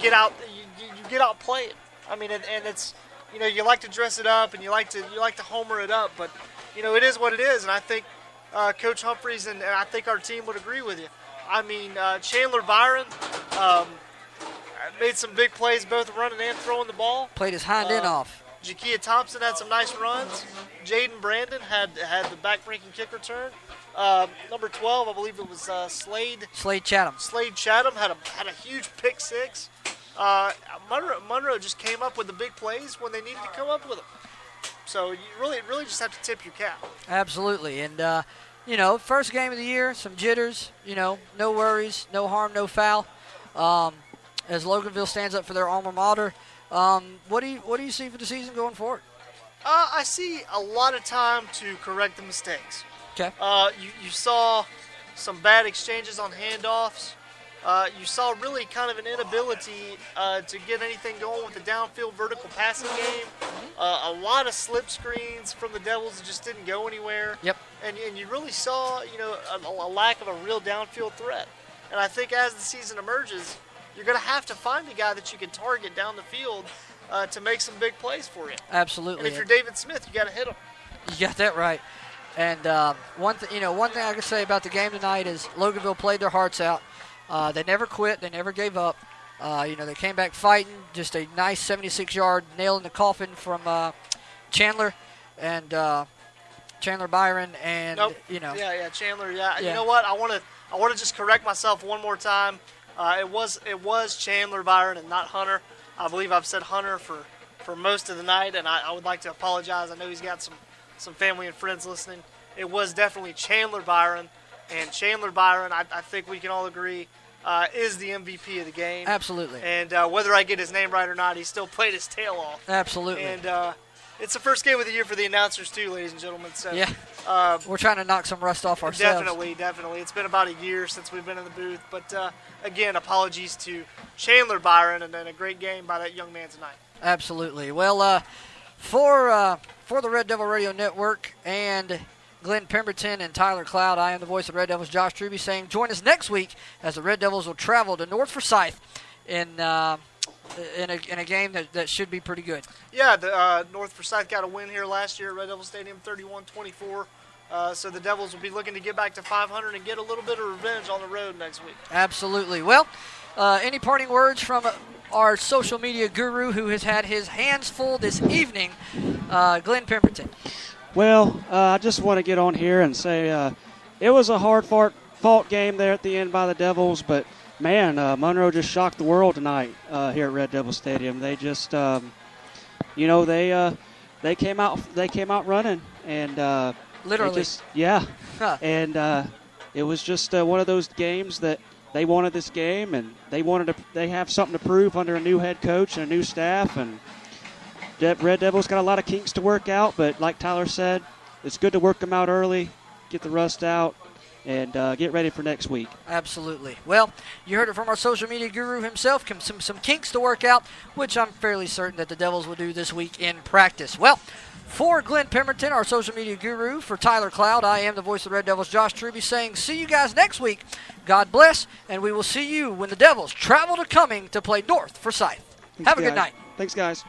get out, you get out playing. I mean, and it's, you like to dress it up and you like to homer it up, but it is what it is. And I think Coach Humphreys and I think our team would agree with you. I mean, Chandler Byron made some big plays, both running and throwing the ball.
Played his hind end off.
Jakia Thompson had some nice runs. Jaden Brandon had the back-breaking kick return. Number 12, I believe it was Slade
Chatham.
Slade Chatham had a huge pick six. Monroe just came up with the big plays when they needed to come up with them. So you really just have to tip your cap.
Absolutely. And, first game of the year, some jitters, no worries, no harm, no foul. As Loganville stands up for their alma mater. What do you see for the season going forward?
I see a lot of time to correct the mistakes.
Okay.
You saw some bad exchanges on handoffs. You saw really kind of an inability to get anything going with the downfield vertical passing game. A lot of slip screens from the Devils that just didn't go anywhere.
Yep.
And you really saw, a lack of a real downfield threat. And I think as the season emerges, you're going to have to find a guy that you can target down the field to make some big plays for you.
Absolutely.
And if you're David Smith, you got to hit him.
You got that right. And one thing I can say about the game tonight is Loganville played their hearts out. They never quit. They never gave up. They came back fighting. Just a nice 76-yard nail in the coffin from Chandler and Chandler Byron. And
Yeah, Chandler. Yeah.
Yeah.
You know what? I want to just correct myself one more time. It was Chandler Byron and not Hunter. I believe I've said Hunter for most of the night, and I would like to apologize. I know he's got some family and friends listening. It was definitely Chandler Byron, and Chandler Byron, I think we can all agree, is the MVP of the game.
Absolutely.
And whether I get his name right or not, he still played his tail off.
Absolutely.
And it's the first game of the year for the announcers too, ladies and gentlemen. So
yeah, we're trying to knock some rust off ourselves.
Definitely. It's been about a year since we've been in the booth, but again, apologies to Chandler Byron, and then a great game by that young man tonight.
Absolutely. Well, for the Red Devil Radio Network and Glenn Pemberton and Tyler Cloud, I am the voice of Red Devils, Josh Truby, saying join us next week as the Red Devils will travel to North Forsyth in a game that should be pretty good.
Yeah, the North Forsyth got a win here last year at Red Devil Stadium, 31-24. So the Devils will be looking to get back to 500 and get a little bit of revenge on the road next week.
Absolutely. Well, any parting words from our social media guru who has had his hands full this evening, Glenn Pemberton?
Well, I just want to get on here and say it was a hard-fought game there at the end by the Devils, but man, Monroe just shocked the world tonight here at Red Devil Stadium. They just, they came out running, and
literally,
Huh. And it was just one of those games that they wanted this game, and they have something to prove under a new head coach and a new staff, and Red Devils got a lot of kinks to work out, but like Tyler said, it's good to work them out early, get the rust out, and get ready for next week.
Absolutely. Well, you heard it from our social media guru himself. Some kinks to work out, which I'm fairly certain that the Devils will do this week in practice. Well, for Glenn Pemberton, our social media guru, for Tyler Cloud, I am the voice of the Red Devils, Josh Truby, saying see you guys next week. God bless, and we will see you when the Devils travel to Cumming to play North Forsyth. Have a good night.
Thanks, guys.